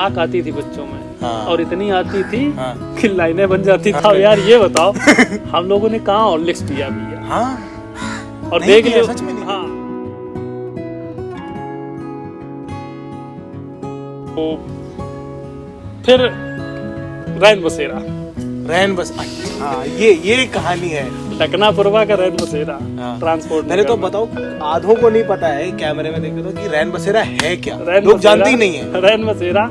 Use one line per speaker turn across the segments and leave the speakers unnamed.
नाक आती थी बच्चों में।
हाँ।
और इतनी आती थी
हाँ।
कि लाइनें बन जाती था। यार ये बताओ हम लोगों ने कहाँ हॉर्लिक्स पिया भैया।
हाँ
और
नहीं
देख
किया,
लो
सच में नहीं।
हाँ तो फिर रैन बसेरा,
रैन बस, हाँ ये कहानी है
टकनापुरवा का रैन बसेरा
हाँ।
ट्रांसपोर्ट।
पहले तो बताओ, आधों को नहीं पता है कैमरे में देखे तो कि रैन बसेरा है क्या,
रैन
लोग
बसेरा-
जानते ही नहीं है।
रैन बसेरा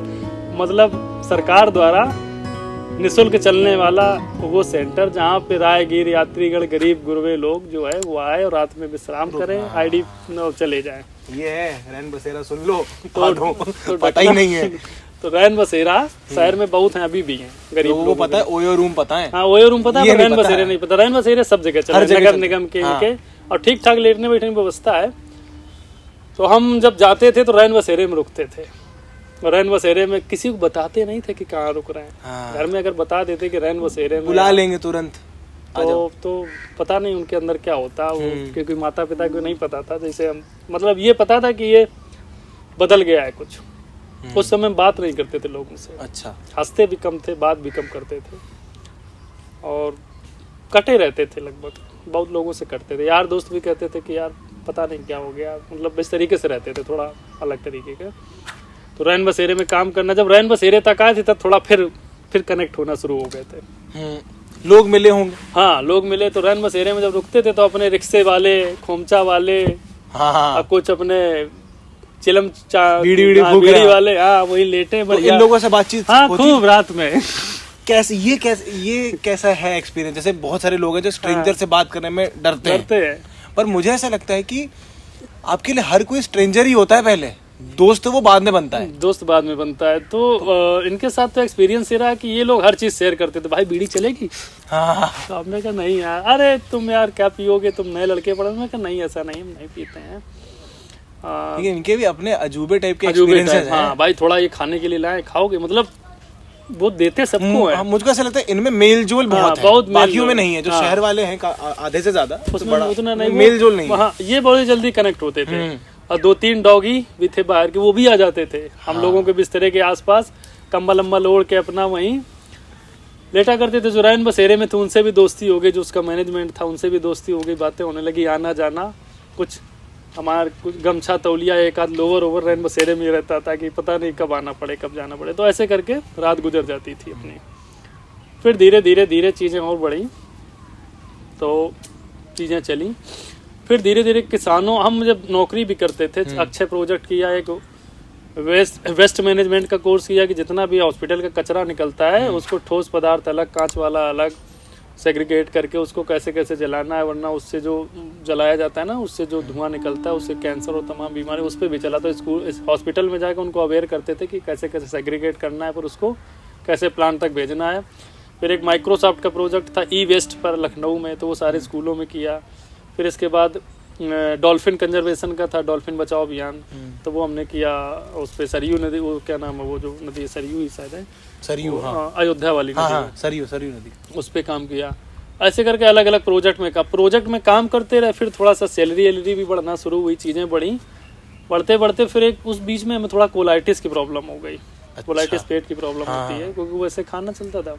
मतलब सरकार द्वारा निःशुल्क चलने वाला वो सेंटर जहाँ पे राहगीर यात्रीगण गरीब गुरबे लोग जो है वो आए और रात में विश्राम करें, आईडी चले जाएं।
ये है रैन बसेरा, सुन लो
तो
आधों पता ही नहीं है।
तो रैन बसेरा शहर में बहुत हैं, अभी भी हैं गरीब
लोगों
लोग।
को पता है, ओयो रूम पता है,
हाँ ओयो रूम पता है,
ये
पर
नहीं
रैन
पता
बसेरे
है।
नहीं पता। रैन बसेरे सब जगह चले,
हर जगह
नगर
चले।
निगम के
हाँ।
इनके, और ठीक ठाक लेटने बैठने की व्यवस्था है। तो हम जब जाते थे तो रैन बसेरे में रुकते थे। और रैन बसेरे में किसी को बताते नहीं थे कि कहाँ रुक रहे हैं।
हाँ।
घर में अगर बता देते कि रैन बसेरे में,
बुला लेंगे तुरंत।
तो पता नहीं उनके अंदर क्या होता वो, क्योंकि माता पिता को नहीं पता था। जैसे हम मतलब ये पता था कि ये बदल गया है कुछ। उस समय बात नहीं करते थे लोगों से,
अच्छा,
हंसते भी कम थे, बात भी कम करते थे, और कटे रहते थे लगभग। बहुत लोगों से कटते थे, यार दोस्त भी कहते थे कि यार पता नहीं क्या हो गया, मतलब इस तरीके से रहते थे, थोड़ा अलग तरीके के। तो रैन बसेरे में काम करना, जब रैन बसेरे तक आए थे तब थोड़ा फिर कनेक्ट होना शुरू हो गए थे।
लोग मिले होंगे।
हाँ लोग मिले। तो रैन बसेरे में जब रुकते थे तो अपने रिक्शे वाले, खोमचा वाले,
हाँ,
कुछ अपने चिलम
बीड़ी फूक रहे हैं।
वाले, हाँ वही लेटे
तो इन लोगों से बातचीत
हाँ
होती?
खूब रात में।
ये कैसा है एक्सपीरियंस? जैसे बहुत सारे लोग हैं जो स्ट्रेंजर से बात करने में डरते हैं, पर मुझे ऐसा लगता है कि आपके लिए हर कोई स्ट्रेंजर ही होता है पहले, दोस्त वो बाद में बनता है।
दोस्त बाद में बनता है। तो इनके साथ तो एक्सपीरियंस ये रहा कि ये लोग हर चीज शेयर करते थे। भाई बीड़ी चलेगी?
हाँ।
तो हमने कहा नहीं यार। अरे तुम यार क्या पियोगे, तुम नए लड़के पढ़ो? मैं कहा नहीं ऐसा नहीं, हम नहीं पीते हैं।
इनके भी अपने अजूबे टाइप के
अजूबे
एक्सपीरियंसेस
टाइप, हाँ भाई थोड़ा ये खाने के लिए लाए, खाओगे? मतलब वो देते सबको है।
मुझको ऐसा लगता है इनमें मेल जोल बहुत है,
बहुत मेल
बाकियों में
जोल।
नहीं है। जो शहर वाले हैं आधे से ज्यादा,
उसमें उतना नहीं,
मेल जोल नहीं है।
हाँ ये बहुत जल्दी कनेक्ट होते थे। और 2-3 डॉगी भी थे बाहर के, वो भी आ जाते थे हम लोगों के बिस्तरे के आसपास, कंबल अम्बल ओढ़ के अपना वहीं लेटा करते थे। जो रैन बसेरे में थे उनसे भी दोस्ती हो गई, जो उसका मैनेजमेंट था उनसे भी दोस्ती हो गई, बातें होने लगी, आना जाना। कुछ हमारा कुछ गमछा तौलिया, एक आध लोवर ओवर रैन बसेरे में रहता था कि पता नहीं कब आना पड़े, कब जाना पड़े। तो ऐसे करके रात गुजर जाती थी अपनी। फिर धीरे धीरे चीज़ें और बढ़ी, तो चीज़ें चली। फिर धीरे धीरे किसानों, हम जब नौकरी भी करते थे, अक्षय प्रोजेक्ट किया, एक वेस्ट मैनेजमेंट का कोर्स किया कि जितना भी हॉस्पिटल का कचरा निकलता है उसको ठोस पदार्थ अलग, कांच वाला अलग, सेग्रीगेट करके उसको कैसे कैसे जलाना है, वरना उससे जो जलाया जाता है ना, उससे जो धुआं निकलता है उससे कैंसर और तमाम बीमारी, उस पर भी चला। तो स्कूल इस हॉस्पिटल में जाकर उनको अवेयर करते थे कि कैसे कैसे सेग्रीगेट करना है, फिर उसको कैसे प्लांट तक भेजना है। फिर एक माइक्रोसॉफ्ट का प्रोजेक्ट था ई वेस्ट पर लखनऊ में, तो वो सारे स्कूलों में किया। फिर इसके बाद डॉल्फिन कंजर्वेशन का था, डॉल्फिन बचाओ अभियान, तो वो हमने किया। उस पर सरयू नदी, वो क्या नाम है वो जो नदी है, सरयू ही शायद है, सरयू, हाँ अयोध्या वाली नदी,
हाँ, सरयू नदी,
उस पर काम किया। ऐसे करके अलग अलग प्रोजेक्ट में काम करते रहे। फिर थोड़ा सा सैलरी भी बढ़ना शुरू हुई, चीज़ें बढ़ी। बढ़ते बढ़ते फिर एक उस बीच में हमें थोड़ा कोलाइटिस की प्रॉब्लम हो गई। कोलाइटिस पेट की प्रॉब्लम होती है, क्योंकि वैसे खाना चलता था।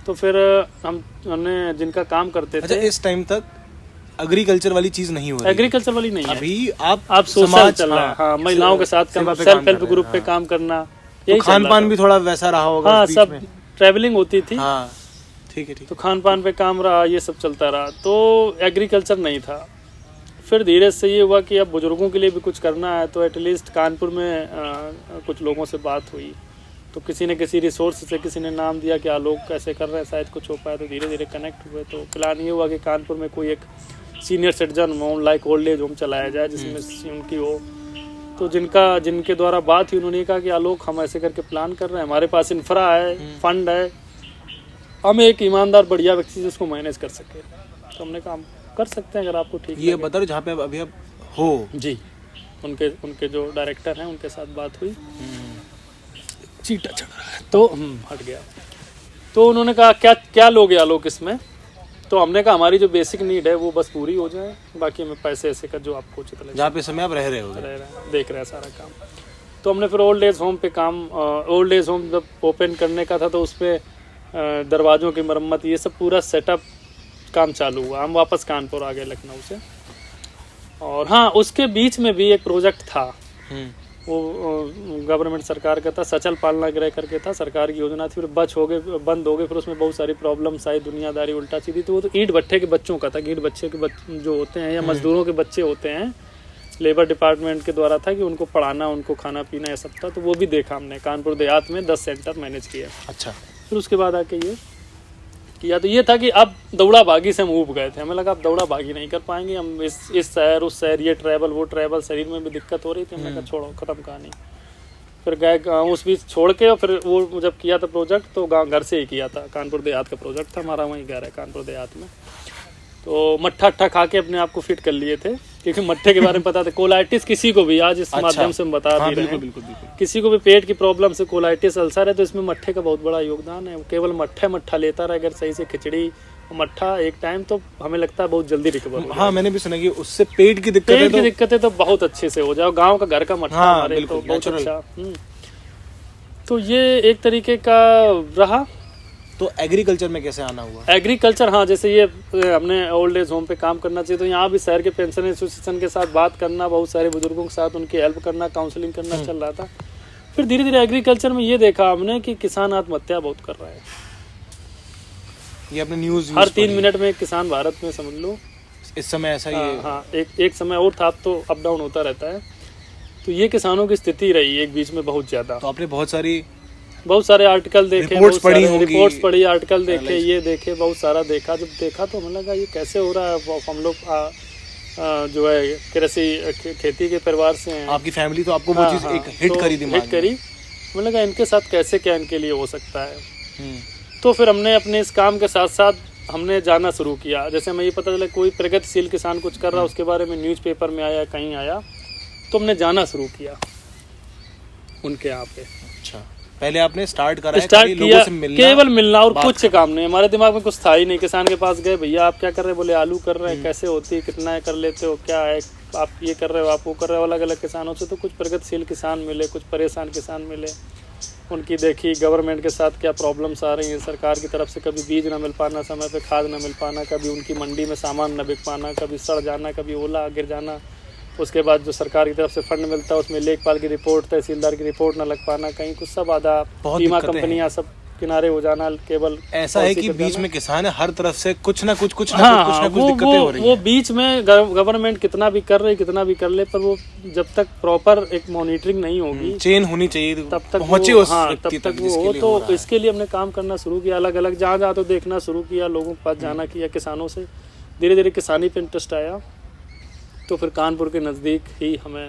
तो फिर हमने जिनका काम करते थे,
इस टाइम तक एग्रीकल्चर वाली चीज नहीं हो रही,
एग्रीकल्चर वाली नहीं है
अभी।
आप सोशल चल रहा है, हाँ महिलाओं के साथ सेल्फ हेल्प ग्रुप पे काम करना, यही
खान पान भी थोड़ा वैसा रहा होगा।
हाँ सब ट्रैवलिंग होती थी,
हाँ ठीक है।
तो खान पान पे काम रहा, ये सब चलता रहा। तो एग्रीकल्चर नहीं था। फिर धीरे से ये हुआ कि अब बुजुर्गों के लिए भी कुछ करना है, तो एटलीस्ट कानपुर में कुछ लोगों से बात हुई। तो किसी ने किसी रिसोर्स से किसी ने नाम दिया कि लोग कैसे कर रहे हैं, शायद कुछ हो पाए। तो धीरे धीरे कनेक्ट हुए। तो प्लान ये हुआ कि कानपुर में कोई एक senior citizen home like old age home चलाया जाए, जिसमें उनकी हो। तो जिनके द्वारा बात हुई, उन्होंने कहा कि आलोक हम ऐसे करके प्लान कर रहे हैं, हमारे पास इंफ्रा है, फंड है, हम एक ईमानदार बढ़िया व्यक्ति जिसको मैनेज कर सके। तो हमने काम कर सकते हैं अगर आपको ठीक
ये बता रहे जहाँ पे अभी अब हो
जी। उनके जो डायरेक्टर हैं उनके साथ बात हुई, चीटा चढ़ रहा है तो हट गया। तो उन्होंने कहा क्या लोगे आलोक इसमें? तो हमने कहा हमारी जो बेसिक नीड है वो बस पूरी हो जाए, बाकी हमें पैसे ऐसे का जो आपको उचित लगे,
जहाँ पे समय आप रह रहे हो,
देख रहे हैं सारा काम। तो हमने फिर ओल्ड एज होम पे काम, ओल्ड एज होम जब ओपन करने का था तो उस पर दरवाज़ों की मरम्मत, ये सब पूरा सेटअप काम चालू हुआ। हम वापस कानपुर आ गए लखनऊ से। और हाँ, उसके बीच में भी एक प्रोजेक्ट था, वो गवर्नमेंट सरकार का था, सचल पालना गृह करके था, सरकार की योजना थी, फिर बंद हो गए, फिर उसमें बहुत सारी प्रॉब्लम्स आई, दुनियादारी उल्टा सीधी। तो वो तो ईंट भट्ठे के बच्चों का था, ईंट बच्चे के जो होते हैं या मजदूरों के बच्चे होते हैं, लेबर डिपार्टमेंट के द्वारा था कि उनको पढ़ाना, उनको खाना पीना ये सब था। तो वो भी देखा हमने, कानपुर देहात में 10 सेंटर मैनेज किया।
अच्छा।
फिर उसके बाद आके ये किया, तो ये था कि अब दौड़ा भागी से हम ऊब गए थे। हमें लगा अब दौड़ा भागी नहीं कर पाएंगे हम, इस शहर उस शहर, ये ट्रैवल वो ट्रैवल, शरीर में भी दिक्कत हो रही थी। हमने कहा छोड़ो, खत्म कहानी। फिर गए गाँव उस बीच छोड़ के, और फिर वो जब किया था प्रोजेक्ट तो गाँव घर से ही किया था। कानपुर देहात का प्रोजेक्ट था हमारा, वहीं घर है कानपुर देहात में। तो मट्ठा अट्ठा खा के अपने आप को फिट कर लिए थे, क्योंकि मट्ठे के बारे में पता था। कोलाइटिस किसी को भी, आज इस माध्यम से हम बता दे रहे हैं, किसी को भी पेट की प्रॉब्लम से, कोलाइटिस, अल्सर है, तो इसमें मट्ठे का बहुत बड़ा योगदान है। केवल मट्ठा लेता रहे अगर सही से, खिचड़ी मट्ठा एक टाइम, तो हमें लगता है बहुत जल्दी रिकवर हो।
हाँ, मैंने भी सुना कि उससे पेट की
दिक्कतें तो बहुत अच्छे से हो जाओ। गाँव का घर का मट्ठा हमारे तो बहुत अच्छा। तो ये एक तरीके का रहा।
तो एग्रीकल्चर में कैसे आना हुआ?
एग्रीकल्चर, हाँ, जैसे ये हमने ओल्ड एज होम पे काम करना चाहिए, तो यहाँ भी शहर के पेंशन एसोसिएशन के साथ बात करना, बहुत सारे बुजुर्गों के साथ उनकी हेल्प करना, काउंसलिंग करना चल रहा था। फिर धीरे धीरे एग्रीकल्चर में ये देखा हमने कि किसान आत्महत्या बहुत कर रहा है।
ये अपने न्यूज़
हर 3 मिनट में एक किसान भारत में, समझ लो
इस समय ऐसा ही है।
हाँ, एक समय और था, अब तो अप डाउन होता रहता है। तो ये किसानों की स्थिति रही एक बीच में बहुत ज्यादा।
तो आपने बहुत
सारे आर्टिकल देखे, रिपोर्ट्स पढ़ी, आर्टिकल देखे, ये देखे, बहुत सारा देखा। जब देखा तो हमें लगा ये कैसे हो रहा है। हम लोग जो है कृषि खेती के परिवार से हैं।
आपकी फैमिली तो आपको वो चीज़ एक हिट करी दिमाग में।
हिट करी, हमें लगा इनके साथ कैसे क्या इनके लिए हो सकता है। तो फिर हमने अपने इस काम के साथ साथ हमने जाना शुरू किया। जैसे हमें ये पता चला कोई प्रगतिशील किसान कुछ कर रहा है, उसके बारे में न्यूज़पेपर में आया, कहीं आया, तो हमने जाना शुरू किया उनके यहाँ पे।
अच्छा, पहले आपने स्टार्ट किया
केवल मिलना, और कुछ काम नहीं। हमारे दिमाग में कुछ था ही नहीं। किसान के पास गए, भैया आप क्या कर रहे हैं? बोले आलू कर रहे हैं। कैसे होती है, कितना है, कर लेते हो, क्या है, आप ये कर रहे हो, आप वो कर रहे हो। अलग अलग किसानों से तो कुछ प्रगतिशील किसान मिले, कुछ परेशान किसान मिले। उनकी देखी गवर्नमेंट के साथ क्या प्रॉब्लम्स आ रही हैं सरकार की तरफ से, कभी बीज ना मिल पाना, समय पे खाद ना मिल पाना, कभी उनकी मंडी में सामान न बिक पाना, कभी सड़ जाना, कभी ओला गिर जाना। उसके बाद जो सरकार की तरफ से फंड मिलता है उसमें लेखपाल की रिपोर्ट, तहसीलदार की रिपोर्ट ना लग पाना, कहीं कुछ सब आधा, बीमा कंपनियां सब किनारे हो जाना। केवल
ऐसा है कि बीच में किसान है, हर तरफ से कुछ ना कुछ दिक्कतें हो रही है।
वो बीच में गवर्नमेंट कितना भी कर रही, कितना भी कर ले, पर वो जब तक प्रॉपर एक मॉनिटरिंग नहीं होगी,
चेन होनी चाहिए,
तब तक
पहुंचे
वो, हाँ, तब तक वो हो। तो इसके लिए हमने काम करना शुरू किया, अलग अलग जहाँ तो देखना शुरू किया, लोगों के पास जाना किया, किसानों से धीरे धीरे किसानी पे इंटरेस्ट आया। तो फिर कानपुर के नज़दीक ही हमें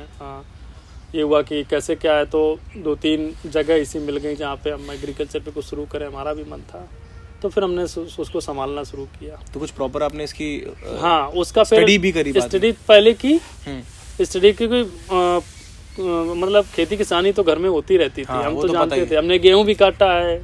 ये हुआ कि कैसे क्या है, तो 2-3 जगह इसी मिल गई जहाँ पे हम एग्रीकल्चर पे कुछ शुरू करें, हमारा भी मन था। तो फिर हमने उसको संभालना शुरू किया।
तो कुछ प्रॉपर आपने इसकी
हाँ, उसका
स्टडी भी करी?
स्टडी पहले की स्टडी की कोई मतलब खेती किसानी तो घर में होती रहती थी। हम तो जानते थे, हमने गेहूं भी काटा है,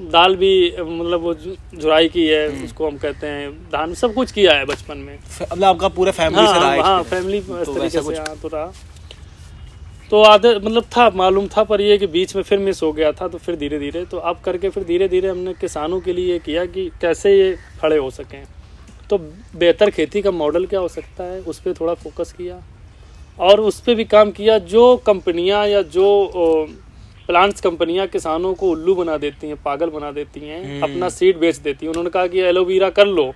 दाल भी, मतलब वो जुराई की है, उसको हम कहते हैं धान, सब कुछ किया है बचपन में।
मतलब आपका पूरा फैमिली से रहा है?
हाँ, फैमिली इस तरीके से तो रहा। तो आधे मतलब था, मालूम था, पर ये कि बीच में फिर मिस हो गया था। तो फिर धीरे धीरे तो अब करके फिर धीरे धीरे हमने किसानों के लिए किया कि कैसे ये खड़े हो सकें। तो बेहतर खेती का मॉडल क्या हो सकता है, उस पर थोड़ा फोकस किया और उस पर भी काम किया। जो कंपनियां या जो प्लांट्स कंपनियां किसानों को उल्लू बना देती हैं, पागल बना देती हैं, अपना सीड बेच देती हैं। उन्होंने कहा कि एलोवेरा कर लो,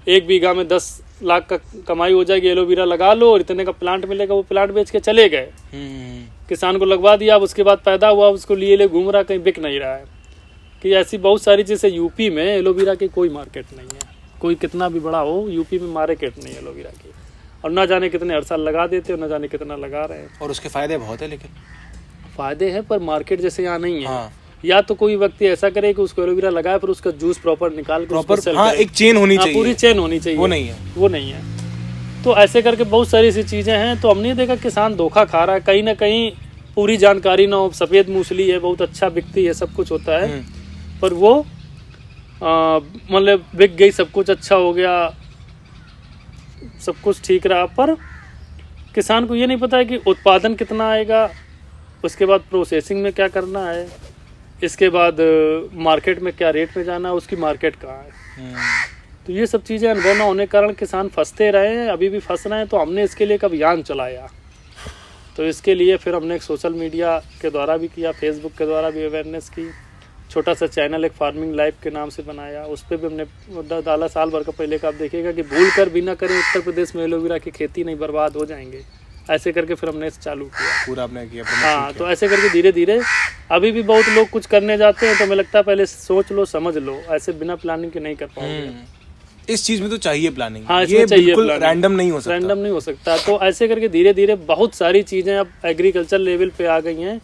1 बीघा में 10 लाख का कमाई हो जाएगी, एलोवेरा लगा लो और इतने का प्लांट मिलेगा। वो प्लांट बेच के चले गए, किसान को लगवा दिया। अब उसके बाद पैदा हुआ, उसको लिए घूम रहा, कहीं बिक नहीं रहा है। कि ऐसी बहुत सारी चीज़ें, यूपी में एलोवेरा की कोई मार्केट नहीं है, कोई कितना भी बड़ा हो, यूपी में मार्केट नहीं है एलोवेरा की। और ना जाने कितने हर साल लगा देते हो, ना जाने कितना लगा रहे हैं।
और उसके फायदे बहुत है, लेकिन
फायदे हैं पर मार्केट जैसे यहाँ नहीं है। हाँ। या तो कोई व्यक्ति ऐसा करे कि उसको एलोवेरा लगाए, फिर उसका जूस प्रॉपर निकाल के
प्रॉपर, हाँ, एक चेन होनी चाहिए,
पूरी चेन होनी चाहिए,
वो नहीं है।
तो ऐसे करके बहुत सारी ऐसी चीजें हैं। तो हमने देखा किसान धोखा खा रहा है, कहीं ना कहीं पूरी जानकारी ना हो। सफेद मूसली है, बहुत अच्छा बिकती है, सब कुछ होता है, पर वो मतलब बिक गई, सब कुछ अच्छा हो गया, सब कुछ ठीक रहा, पर किसान को ये नहीं पता है कि उत्पादन कितना आएगा, उसके बाद प्रोसेसिंग में क्या करना है, इसके बाद मार्केट में क्या रेट में जाना है, उसकी मार्केट कहाँ है। तो ये सब चीज़ें अनुभव न होने के कारण किसान फंसते रहे हैं, अभी भी फंस रहे हैं। तो हमने इसके लिए एक अभियान चलाया। तो इसके लिए फिर हमने एक सोशल मीडिया के द्वारा भी किया, फेसबुक के द्वारा भी अवेयरनेस की, छोटा सा चैनल एक फार्मिंग लाइफ के नाम से बनाया, उस पर भी हमने डाला साल भर का पहले का। आप देखिएगा कि भूल कर भी ना करें उत्तर प्रदेश में एलोवेरा की खेती, नहीं बर्बाद हो जाएंगे। ऐसे करके फिर हमने चालू किया,
पूरा आपने किया।
हाँ, तो ऐसे करके धीरे धीरे अभी भी बहुत लोग कुछ करने जाते हैं तो हमें लगता है पहले सोच लो समझ लो, ऐसे बिना प्लानिंग के नहीं कर पाओगे।
इस चीज में तो चाहिए प्लानिंग।
हाँ,
ये बिल्कुल रैंडम नहीं हो सकता।
रैंडम नहीं हो सकता। तो ऐसे करके धीरे धीरे बहुत सारी चीजें अब एग्रीकल्चर लेवल पे आ गई हैं।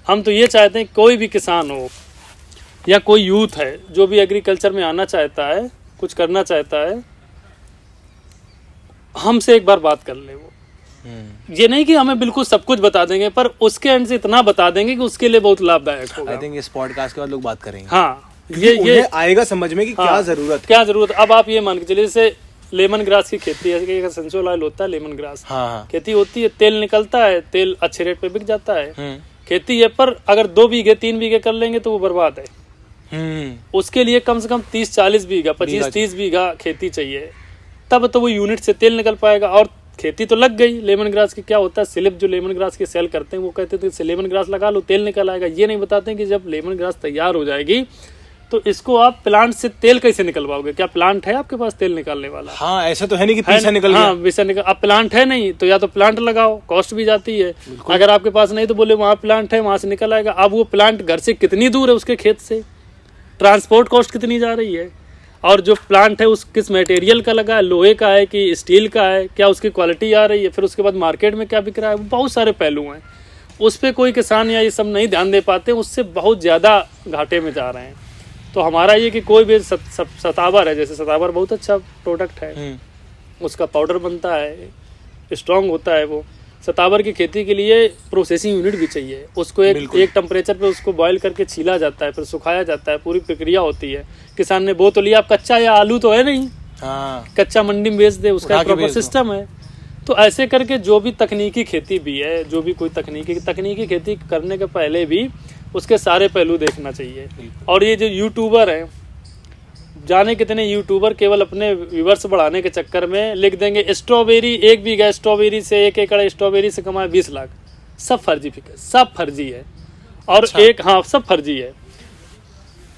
हम तो ये चाहते हैं कोई भी किसान हो या कोई यूथ है जो भी एग्रीकल्चर में आना चाहता है, कुछ करना चाहता है, हमसे एक बार बात कर ले। वो ये नहीं कि हमें बिल्कुल सब कुछ बता देंगे, पर उसके एंड से इतना बता देंगे कि उसके लिए बहुत लाभदायक होगा।
आई थिंक इस पॉडकास्ट के बाद लोग बात करेंगे।
हाँ,
ये आएगा समझ में कि क्या जरूरत।
अब आप ये मान के चलिए, जैसे लेमन ग्रास की खेती है, सेंसुअल ऑयल होता है, लेमन ग्रास खेती होती है, तेल निकलता है, तेल अच्छे रेट पे बिक जाता है, खेती है। पर अगर 2 बीघे 3 बीघे कर लेंगे तो वो बर्बाद है। उसके लिए कम से कम 30-40 बीघा, 25-30 बीघा खेती चाहिए, तब तो वो यूनिट से तेल निकल पाएगा। और खेती तो लग गई। लेमन ग्रास की क्या होता है, स्लिप जो लेमन ग्रास की सेल करते हैं वो कहते थे लेमन ग्रास लगा लो तेल निकल आएगा। ये नहीं बताते हैं कि जब लेमन ग्रास तैयार हो जाएगी तो इसको आप प्लांट से तेल कैसे निकलवाओगे। क्या प्लांट है आपके पास तेल निकालने वाला?
हाँ, ऐसा तो है नहीं कि पीछा निकल गया।
हाँ, पीछा निकल। अब प्लांट है नहीं तो या तो प्लांट लगाओ, कॉस्ट भी जाती है। अगर आपके पास नहीं तो बोले वहाँ प्लांट है, वहां से निकल आएगा। अब वो प्लांट घर से कितनी दूर है, उसके खेत से ट्रांसपोर्ट कॉस्ट कितनी जा रही है, और जो प्लांट है उस किस मटेरियल का लगा है, लोहे का है कि स्टील का है, क्या उसकी क्वालिटी आ रही है, फिर उसके बाद मार्केट में क्या बिक रहा है, बहुत सारे पहलू हैं। उस पर कोई किसान या ये सब नहीं ध्यान दे पाते, उससे बहुत ज़्यादा घाटे में जा रहे हैं। तो हमारा ये कि कोई भी सतावर है, जैसे सतावर बहुत अच्छा प्रोडक्ट है, उसका पाउडर बनता है, स्ट्रॉन्ग होता है। वो सतावर की खेती के लिए प्रोसेसिंग यूनिट भी चाहिए। उसको एक टेम्परेचर पे उसको बॉईल करके छीला जाता है, फिर सुखाया जाता है, पूरी प्रक्रिया होती है। किसान ने बो तो लिया, अब कच्चा या आलू तो है नहीं, कच्चा मंडी में बेच दे, उसका प्रॉपर सिस्टम है। तो ऐसे करके जो भी तकनीकी खेती भी है, जो भी कोई तकनीकी खेती करने के पहले भी उसके सारे पहलू देखना चाहिए। और ये जो यूट्यूबर हैं, जाने कितने यूट्यूबर केवल अपने व्यूअर्स बढ़ाने के चक्कर में लिख देंगे स्ट्रॉबेरी 1 बीघा स्ट्रॉबेरी से 1 एकड़ स्ट्रॉबेरी से कमाए 20 लाख। सब फर्जी फिक्र, सब फर्जी है। और सब फर्जी है।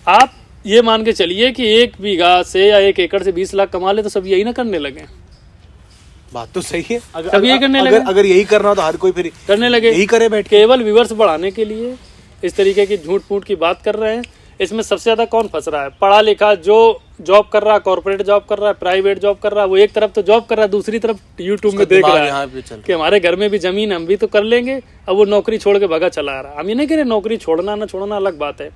आप ये मान के चलिए कि 1 बीघा से या 1 एकड़ से 20 लाख कमा ले तो सब यही ना करने लगे।
बात तो सही है।
सब यही करने लगे।
अगर यही करना हो तो हर कोई फिर
करने लगे,
यही करे बैठ।
केवल व्यूअर्स बढ़ाने के लिए इस तरीके की झूठ फूट की बात कर रहे हैं। इसमें सबसे ज्यादा कौन फंस रहा है? पढ़ा लिखा जो जॉब कर रहा है, कॉर्पोरेट जॉब कर रहा है, प्राइवेट जॉब कर रहा है, वो एक तरफ तो जॉब कर रहा है, दूसरी तरफ यूट्यूब में देख रहा है कि हमारे घर में भी जमीन, हम भी तो कर लेंगे। अब वो नौकरी छोड़ के भगा चला रहा है। हम ये नहीं कह रहे नौकरी छोड़ना ना छोड़ना अलग बात है,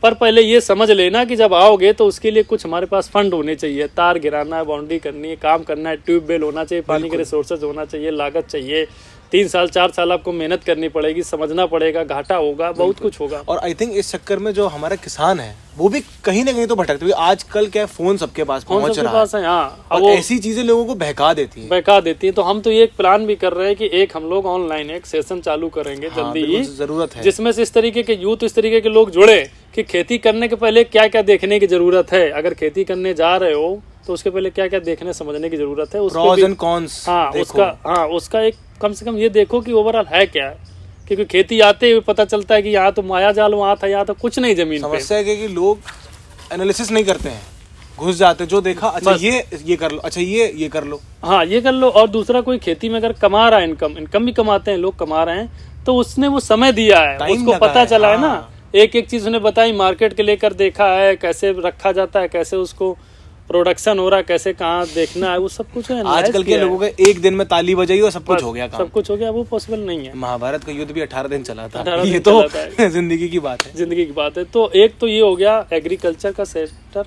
पर पहले ये समझ लेना कि जब आओगे तो उसके लिए कुछ हमारे पास फंड होने चाहिए। तार गिराना है, बाउंड्री करनी है, काम करना है, ट्यूबवेल होना चाहिए, पानी के रिसोर्सेज होना चाहिए, लागत चाहिए, 3 साल 4 साल आपको मेहनत करनी पड़ेगी, समझना पड़ेगा, घाटा होगा, बहुत कुछ होगा।
और आई थिंक इस चक्कर में जो हमारा किसान है वो भी कहीं ना कहीं तो भटकते हैं। आजकल क्या फोन सबके पास पहुंच रहा है।
हाँ,
और ऐसी चीजें लोगों को बहका देती हैं।
तो हम तो ये एक प्लान भी कर रहे हैं कि एक हम लोग ऑनलाइन एक सेशन चालू करेंगे जल्दी ही,
जरूरत है,
जिसमें से इस तरीके के यूथ, इस तरीके के लोग जुड़े कि खेती करने के पहले क्या क्या देखने की जरूरत है। अगर खेती करने जा रहे हो तो उसके पहले क्या क्या देखने समझने की जरूरत है,
प्रोस एंड कॉन्स।
उसका एक कम से कम ये देखो कि ओवरऑल है क्या। क्योंकि खेती आते हुए पता चलता है कि यहाँ तो माया जाल, वहाँ था, यहाँ तो कुछ नहीं जमीन पे।
समस्या है कि लोग एनालिसिस नहीं करते हैं, घुस जाते, जो देखा अच्छा ये कर लो, अच्छा ये कर लो,
हाँ ये कर लो। और दूसरा कोई खेती में अगर कमा रहा है, इनकम भी कमाते हैं लोग, कमा रहे हैं, तो उसने वो समय दिया है, उसको पता चला है ना, एक एक चीज उन्हें बताई, मार्केट के लेकर देखा है, कैसे रखा जाता है, कैसे उसको प्रोडक्शन हो रहा है, कैसे कहाँ देखना है, वो सब कुछ है।
आजकल के लोगों के एक दिन में ताली बजाई और सब कुछ हो गया,
सब कुछ हो गया, वो पॉसिबल नहीं है।
महाभारत का युद्ध भी 18 दिन चला था, ये तो जिंदगी की बात है,
जिंदगी की बात है। तो एक तो ये हो गया एग्रीकल्चर का सेक्टर,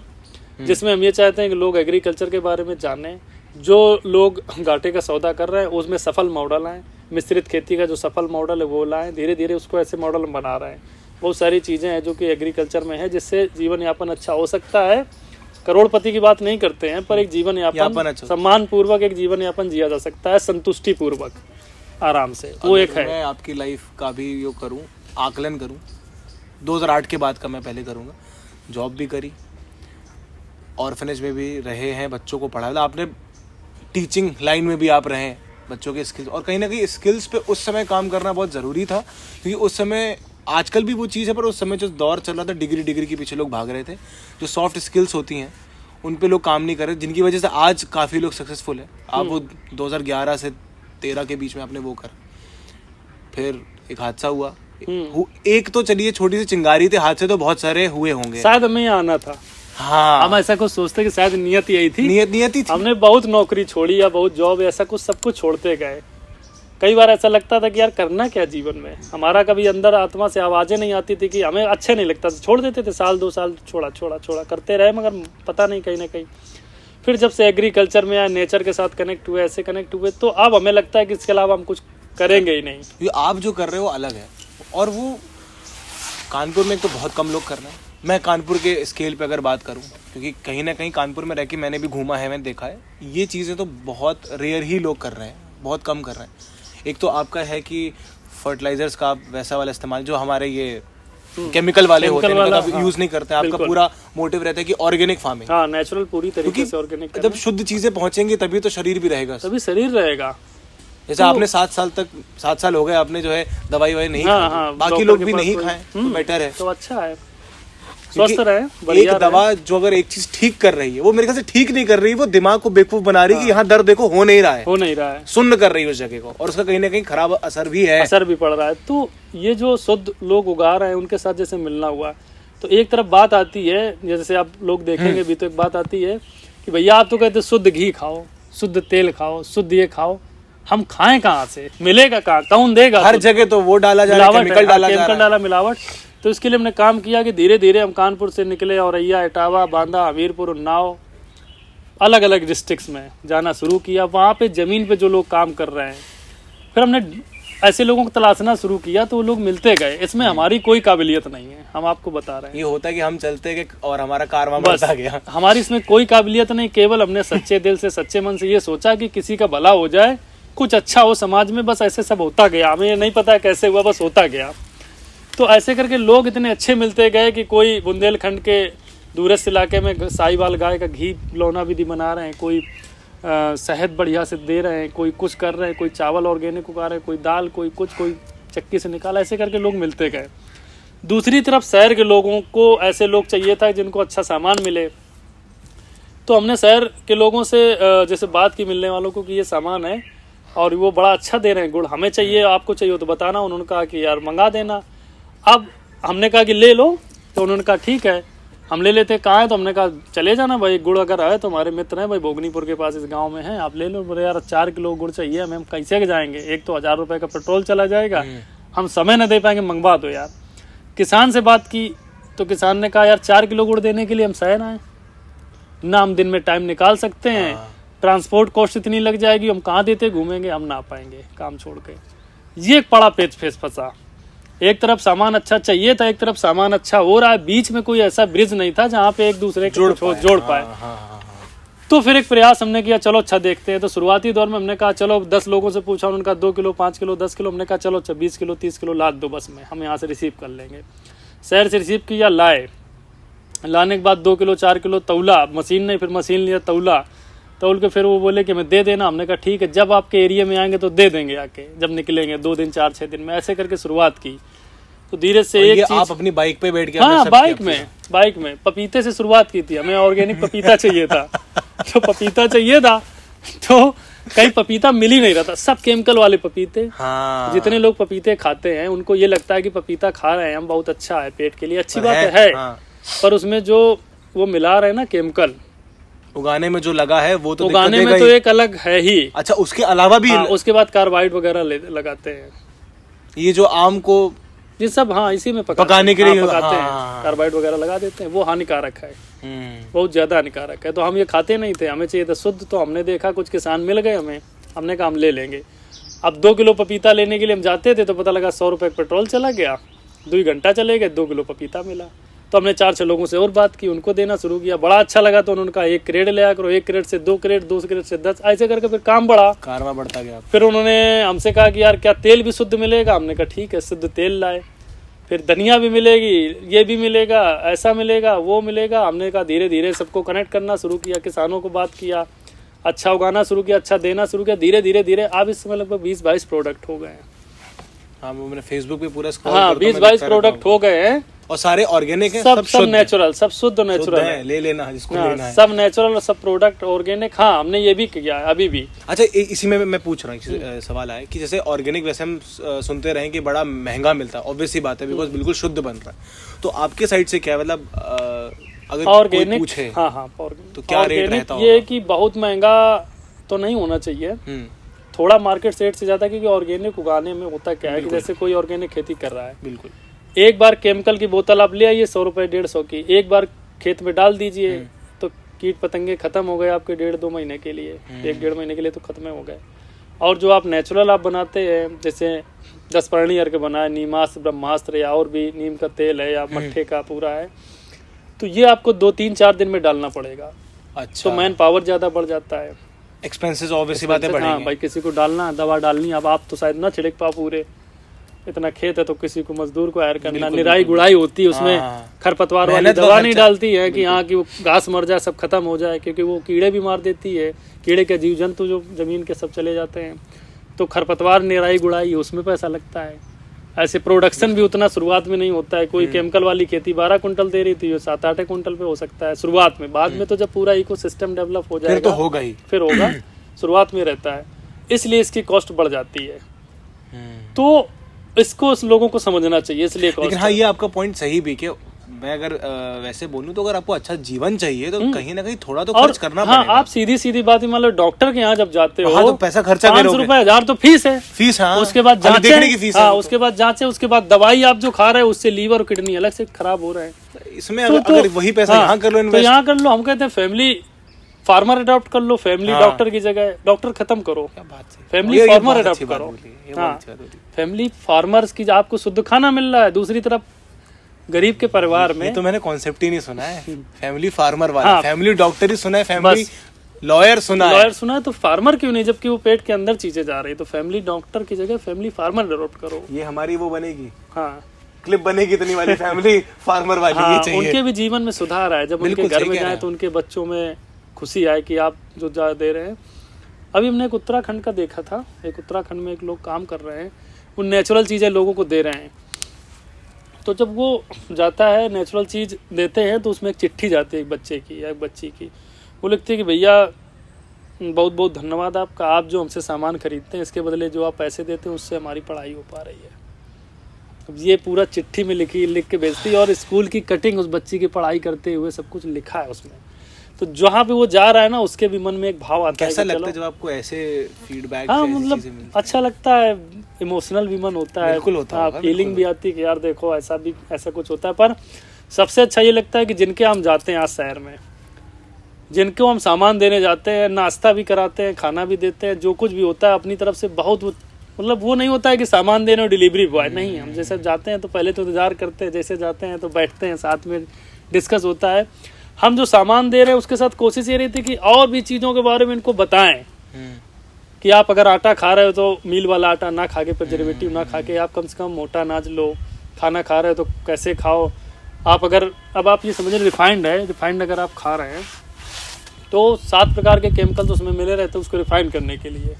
जिसमें हम ये चाहते हैं कि लोग एग्रीकल्चर के बारे में जाने। जो लोग घाटे का सौदा कर रहे हैं उसमें सफल मॉडल आए, मिश्रित खेती का जो सफल मॉडल है वो लाएं, धीरे धीरे उसको ऐसे मॉडल बना रहे हैं। बहुत सारी चीज़ें हैं जो कि एग्रीकल्चर में है, जिससे जीवन यापन अच्छा हो सकता है। करोड़पति की बात नहीं करते हैं, पर एक जीवन यापन सम्मान पूर्वक एक जीवन यापन जिया जा सकता है, संतुष्टि पूर्वक। आराम से। वो एक है।
मैं आपकी लाइफ का भी यो करूं, आकलन करूं, 2008 के बाद का मैं पहले करूंगा। जॉब भी करी, ऑर्फनेज में भी रहे हैं, बच्चों को पढ़ाया, मतलब आपने टीचिंग लाइन में भी आप रहे हैं, बच्चों के स्किल्स, और कहीं ना कहीं स्किल्स पे उस समय काम करना बहुत ज़रूरी था, क्योंकि उस समय, आजकल भी वो चीज़ है, पर उस समय जो दौर चल रहा था डिग्री के पीछे लोग भाग रहे थे। जो सॉफ्ट स्किल्स होती हैं उन पे लोग काम नहीं कर रहे, जिनकी वजह से आज काफ़ी लोग सक्सेसफुल है। आप वो 2011 से 13 के बीच में आपने वो कर, फिर एक हादसा हुआ। एक तो चलिए छोटी सी चिंगारी थी, हादसे तो बहुत सारे हुए होंगे,
शायद हमें यहाँ आना था।
हाँ,
हम ऐसा कुछ सोचते कि शायद नियत यही थी,
नियत थी।
हमने बहुत नौकरी छोड़ी या बहुत जॉब, ऐसा कुछ सब कुछ छोड़ते गए। कई बार ऐसा लगता था कि यार करना क्या जीवन में, हमारा कभी अंदर आत्मा से आवाजें नहीं आती थी कि हमें अच्छे नहीं लगता था, छोड़ देते थे, साल 2 साल छोड़ा करते रहे, मगर पता नहीं कहीं ना कहीं फिर जब से एग्रीकल्चर में आए, नेचर के साथ कनेक्ट हुए, ऐसे कनेक्ट हुए, तो अब हमें लगता है कि इसके अलावा हम कुछ करेंगे ही नहीं।
ये आप जो कर रहे हो अलग है, और वो कानपुर में तो बहुत कम लोग कर रहे हैं। मैं कानपुर के स्केल पे अगर बात करूं, क्योंकि कहीं ना कहीं कानपुर में रह के मैंने भी घूमा है, मैंने देखा है, ये चीज़ें तो बहुत रेयर ही लोग कर रहे हैं, बहुत कम कर रहे हैं। एक तो आपका है कि फर्टिलाइजर्स का आप वैसा वाला इस्तेमाल, जो हमारे ये केमिकल वाले होते हैं, उनका यूज नहीं करते हैं। आपका पूरा मोटिव रहता है कि ऑर्गेनिक फार्मिंग,
हाँ, नेचुरल पूरी तरीके से ऑर्गेनिक।
जब शुद्ध चीजें पहुंचेंगी तभी तो शरीर भी रहेगा,
तभी शरीर रहेगा।
जैसे आपने 7 साल हो गए, आपने जो है दवाई नहीं खाई, बाकी लोग भी नहीं खाएं, तो बेटर है,
तो अच्छा है, स्वस्थ रहे।
एक दवा जो अगर एक चीज ठीक कर रही है, वो मेरे ख्याल से ठीक नहीं कर रही, वो दिमाग को बेवकूफ बना रही है कि यहाँ दर्द देखो हो नहीं रहा है, सुन्न कर रही है उस जगह को, और उसका कहीं ना कहीं खराब असर भी पड़ रहा है।
तो ये जो शुद्ध लोग उगा रहे हैं, उनके साथ जैसे मिलना हुआ, तो एक तरफ बात आती है, जैसे आप लोग देखेंगे भी, तो एक बात आती है कि भैया आप तो कहते शुद्ध घी खाओ, शुद्ध तेल खाओ, शुद्ध ये खाओ, हम खाएं कहाँ से, मिलेगा कहाँ, कौन देगा?
हर जगह तो वो डाला जा रहा है, केमिकल डाला
मिलावट। तो इसके लिए हमने काम किया कि धीरे धीरे हम कानपुर से निकले, औरैया, इटावा, बांदा, हमीरपुर, उन्नाव, अलग अलग डिस्ट्रिक्ट्स में जाना शुरू किया। वहाँ पे ज़मीन पे जो लोग काम कर रहे हैं, फिर हमने ऐसे लोगों को तलाशना शुरू किया, तो वो लोग मिलते गए। इसमें हमारी कोई काबिलियत नहीं है, हम आपको बता रहे हैं।
ये होता है कि हम चलते गए और हमारा कारवां बढ़ता गया।
हमारी इसमें कोई काबिलियत नहीं, केवल हमने सच्चे दिल से, सच्चे मन से ये सोचा कि किसी का भला हो जाए, कुछ अच्छा हो समाज में, बस ऐसे सब होता गया। हमें नहीं पता कैसे हुआ, बस होता गया। तो ऐसे करके लोग इतने अच्छे मिलते गए कि कोई बुंदेलखंड के दूरस्थ इलाके में साहिवाल गाय का घी लौना विधि बना रहे हैं, कोई शहद बढ़िया से दे रहे हैं, कोई कुछ कर रहे हैं, कोई चावल ऑर्गेनिक उगा रहे हैं, कोई दाल, कोई कुछ, कोई चक्की से निकाला, ऐसे करके लोग मिलते गए। दूसरी तरफ शहर के लोगों को ऐसे लोग चाहिए था जिनको अच्छा सामान मिले, तो हमने शहर के लोगों से जैसे बात की मिलने वालों को कि ये सामान है और वो बड़ा अच्छा दे रहे हैं गुड़, हमें चाहिए, आपको चाहिए तो बताना। उन्होंने कहा कि यार मंगा देना। अब हमने कहा कि ले लो, तो उन्होंने कहा ठीक है हम ले लेते। कहाँ है? तो हमने कहा चले जाना भाई, गुड़ अगर है तो हमारे मित्र हैं भाई भोगनीपुर के पास, इस गांव में है, आप ले लो। बोले यार 4 किलो गुड़ चाहिए हमें, हम कैसे जाएंगे, एक तो 1000 रुपये का पेट्रोल चला जाएगा, हम समय न दे पाएंगे, मंगवा दो यार। किसान से बात की तो किसान ने कहा यार 4 किलो गुड़ देने के लिए हम सहन आए ना, हम दिन में टाइम निकाल सकते हैं, ट्रांसपोर्ट कॉस्ट इतनी लग जाएगी, हम कहाँ देते घूमेंगे, हम ना पाएंगे काम छोड़ के। ये एक बड़ा पेच फेस फंसा। एक तरफ सामान अच्छा चाहिए था, एक तरफ सामान अच्छा हो रहा है, बीच में कोई ऐसा ब्रिज नहीं था जहाँ पे एक दूसरे को जोड़ पाए। तो फिर एक प्रयास हमने किया, चलो अच्छा देखते हैं। तो शुरुआती दौर में हमने कहा चलो 10 लोगों से पूछा, उन्होंने कहा 2 किलो 5 किलो 10 किलो, हमने कहा चलो 20 किलो 30 किलो लाद दो बस में, हम यहाँ से रिसीव कर लेंगे। शहर से रिसीव किया, लाने के बाद 2 किलो 4 किलो तौला, मशीन नहीं, फिर मशीन लिया, तौल के फिर वो बोले कि हमें दे देना। हमने कहा ठीक है, जब आपके एरिया में आएंगे तो दे देंगे आके, जब निकलेंगे 2 दिन 4-6 दिन में। ऐसे करके शुरुआत की। तो धीरे से एक चीज,
आप अपनी बाइक पे बैठ के,
हाँ बाइक में पपीते से शुरुआत की थी। हमें ऑर्गेनिक पपीता चाहिए था, तो पपीता चाहिए था, तो कहीं पपीता मिल ही नहीं रहा था, सब केमिकल वाले पपीते।
हाँ।
जितने लोग पपीते खाते हैं उनको ये लगता है कि पपीता खा रहे हैं हम, बहुत अच्छा है पेट के लिए, अच्छी बात है। पर उसमें जो वो मिला रहे हैं ना केमिकल,
उगाने में जो लगा है वो तो
उगाने में तो एक अलग है ही।
अच्छा, उसके अलावा भी
उसके बाद कार्बाइड वगैरह लगाते हैं,
ये जो आम को
ये सब इसी में
पकाने के लिए
पकाते हैं, कार्बाइड वगैरह लगा देते हैं, वो हानिकारक है, बहुत ज्यादा हानिकारक है। तो हम ये खाते नहीं थे, हमें चाहिए था शुद्ध। तो हमने देखा कुछ किसान मिल गए हमें, हमने कहा हम ले लेंगे। अब 2 किलो पपीता लेने के लिए हम जाते थे तो पता लगा 100 रुपये पेट्रोल चला गया, 2 घंटा चले गए, 2 किलो पपीता मिला। तो हमने 4-6 लोगों से और बात की, उनको देना शुरू किया। बड़ा अच्छा लगा तो उन्होंने कहा 1 क्रेट ले आया करो, 1 क्रेट से 2 क्रेट, 2 क्रेट से 10, ऐसे करके फिर काम बढ़ा,
कारवा बढ़ता गया।
फिर उन्होंने हमसे कहा कि यार क्या तेल भी शुद्ध मिलेगा? हमने कहा ठीक है, शुद्ध तेल लाए। फिर धनिया भी मिलेगी, ये भी मिलेगा, ऐसा मिलेगा, वो मिलेगा। हमने कहा धीरे धीरे सबको कनेक्ट करना शुरू किया, किसानों को बात किया, अच्छा उगाना शुरू किया, अच्छा देना शुरू किया। धीरे धीरे धीरे अब इस समय लगभग 20-22 प्रोडक्ट हो गए हैं।
हाँ, वो मैंने फेसबुक पे पूरा स्क्रॉल
हाँ, 20-22 प्रोडक्ट हो गए हैं,
और सारे ऑर्गेनिक हैं,
सब नेचुरल, सब शुद्ध नेचुरल है।
ले लेना जिसको लेना है,
सब नेचुरल और सब प्रोडक्ट ऑर्गेनिक। हाँ, हमने ये भी किया है अभी भी।
अच्छा, इसी में मैं पूछ रहा हूँ, सवाल आया कि जैसे ऑर्गेनिक वैसे हम सुनते रहे कि बड़ा महंगा मिलता है, ऑब्वियस सी बात है, बिकॉज बिल्कुल शुद्ध बन रहा है। तो आपके साइड से क्या मतलब अगर
ऑर्गेनिक
कोई पूछे,
हाँ,
तो क्या रेट रहता होगा?
ये कि बहुत महंगा तो नहीं होना चाहिए, थोड़ा मार्केट रेट से ज्यादा, क्योंकि ऑर्गेनिक उगाने में होता क्या है कि जैसे कोई ऑर्गेनिक खेती कर रहा है,
बिल्कुल
एक बार केमिकल की बोतल आप ले आइए 100 रुपए 150 की, एक बार खेत में डाल दीजिए तो कीट पतंगे खत्म हो गए आपके 1.5-2 महीने के लिए, 1-1.5 महीने के लिए तो खत्म हो गए। और जो आप नेचुरल आप बनाते हैं, जैसे 10 प्राणी के बनाए, नीमास्त्र, ब्रह्मास्त्र या और भी नीम का तेल है या मट्ठे का पूरा है, तो ये आपको 2-3-4 दिन में डालना पड़ेगा।
अच्छा,
तो मैन पावर ज्यादा बढ़ जाता है,
एक्सपेंसेस ऑब्वियसली बातें बढ़ेंगे।
हाँ भाई, किसी को डालना, दवा डालनी, अब आप तो शायद ना छिड़क पाओ पूरे, इतना खेत है तो किसी को मजदूर को हायर करना, निराई गुड़ाई होती है उसमें, खरपतवार वाली दवा नहीं डालती है कि हाँ कि वो घास मर जाए, सब खत्म हो जाए, क्योंकि वो कीड़े भी मार देती है, कीड़े के जीव जंतु जो जमीन के सब चले जाते हैं। तो खरपतवार निराई गुड़ाई उसमें पैसा लगता है। ऐसे प्रोडक्शन भी उतना शुरुआत में नहीं होता है। कोई केमिकल वाली खेती 12 कुंटल दे रही थी, 7-8 कुंटल पे हो सकता है शुरुआत में, बाद में तो जब पूरा इकोसिस्टम डेवलप हो जाएगा
फिर तो होगा ही,
फिर होगा, शुरुआत में रहता है, इसलिए इसकी कॉस्ट बढ़ जाती है। तो इसको लोगों को समझना चाहिए, इसलिए
लेकिन हाँ, ये आपका पॉइंट सही भी, कि मैं अगर वैसे बोलूं तो अगर आपको अच्छा जीवन चाहिए तो कहीं ना कहीं थोड़ा तो खर्च करना
हाँ,
पड़ेगा।
आप सीधी बात, मान लो डॉक्टर के यहाँ जब जाते हो,
तो पैसा खर्चा
500 रुपए 1000 तो फीस है,
फीस। हाँ,
उसके बाद
देखने की फीस
जांचे, उसके बाद जांचे, उसके बाद दवाई आप जो खा रहे हो उससे लीवर और किडनी अलग से खराब हो रहे हैं।
इसमें अगर वही पैसा यहाँ कर लो,
तो यहाँ कर लो। हम कहते हैं फैमिली फार्मर अडॉप्ट कर लो, फैमिली डॉक्टर की जगह डॉक्टर खत्म करो, फैमिली फार्मर अडॉप्ट करो। हाँ, फैमिली फार्मर्स की आपको शुद्ध खाना मिल रहा है, दूसरी तरफ गरीब के परिवार में,
तो मैंने कॉन्सेप्ट ही नहीं सुना है फैमिली फार्मर वाला, फैमिली डॉक्टर ही सुना है, फैमिली लॉयर सुना है,
तो फार्मर क्यों नहीं, जबकि वो पेट के अंदर चीजें जा रही, तो फैमिली डॉक्टर की जगह फैमिली फार्मर अडॉप्ट करो।
ये हमारी वो बनेगी,
हाँ,
क्लिप बनेगी इतनी वाली, फैमिली फार्मर वाली।
हाँ,
ये चाहिए।
उनके भी जीवन में सुधार आए, जब उनके घर में जाए तो उनके बच्चों में खुशी आए कि आप जो जा दे रहे हैं। अभी हमने एक उत्तराखंड का देखा था, एक उत्तराखंड में एक लोग काम कर रहे हैं, वो नेचुरल चीज़ें लोगों को दे रहे हैं। तो जब वो जाता है नेचुरल चीज़ देते हैं तो उसमें एक चिट्ठी जाती है एक बच्चे की या एक बच्ची की, वो लिखती है कि भैया बहुत बहुत धन्यवाद आपका, आप जो हमसे सामान खरीदते हैं इसके बदले जो आप पैसे देते हैं उससे हमारी पढ़ाई हो पा रही है। अब ये पूरा चिट्ठी में लिख के भेजती है, और स्कूल की कटिंग उस बच्ची की पढ़ाई करते हुए सब कुछ लिखा है उसमें। तो जहाँ पे वो जा रहा है ना, उसके भी मन में एक भाव आता है।
कैसा लगता है जब आपको ऐसे फीडबैक?
हाँ, मतलब अच्छा लगता है, इमोशनल भी मन होता है,
बिल्कुल होता है,
फीलिंग भी आती है कि यार देखो ऐसा कुछ होता है। पर सबसे अच्छा ये लगता है कि जिनके हम जाते हैं आज शहर में, जिनको हम सामान देने जाते हैं, नाश्ता भी कराते हैं, खाना भी देते हैं, जो कुछ भी होता है अपनी तरफ से बहुत, मतलब वो नहीं होता है कि सामान देने और डिलीवरी बॉय नहीं। हम जैसे जाते हैं तो पहले तो इंतजार करते हैं, जैसे जाते हैं तो बैठते हैं, साथ में डिस्कस होता है। हम जो सामान दे रहे हैं उसके साथ कोशिश ये रहती है कि और भी चीज़ों के बारे में इनको बताएं कि आप अगर आटा खा रहे हो तो मील वाला आटा ना खा के, प्रिजर्वेटिव ना खा के, आप कम से कम मोटा अनाज लो। खाना खा रहे हो तो कैसे खाओ आप, अगर अब आप ये समझें रिफाइंड है, रिफाइंड अगर आप खा रहे हैं तो 7 प्रकार के केमिकल तो उसमें मिले रहते हैं उसको रिफाइंड करने के लिए।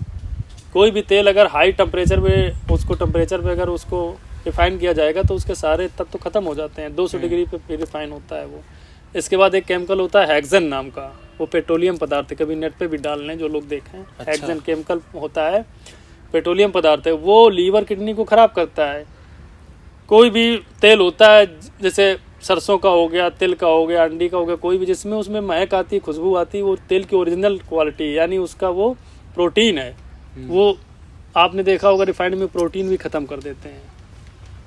कोई भी तेल अगर हाई टेम्परेचर पे अगर उसको रिफाइन किया जाएगा तो उसके सारे तत्व खत्म हो जाते हैं। 200 डिग्री पे रिफाइन होता है वो। इसके बाद एक केमिकल होता है हेक्सेन नाम का, वो पेट्रोलियम पदार्थ है, कभी नेट पे भी डाल लें जो लोग देखें। अच्छा। हेक्सेन केमिकल होता है, पेट्रोलियम पदार्थ है, वो लीवर किडनी को खराब करता है। कोई भी तेल होता है जैसे सरसों का हो गया, तिल का हो गया, अंडी का हो गया, कोई भी जिसमें उसमें महक आती है, खुशबू आती है, वो तेल की ओरिजिनल क्वालिटी यानी उसका वो प्रोटीन है। वो आपने देखा होगा रिफाइंड में प्रोटीन भी खत्म कर देते हैं।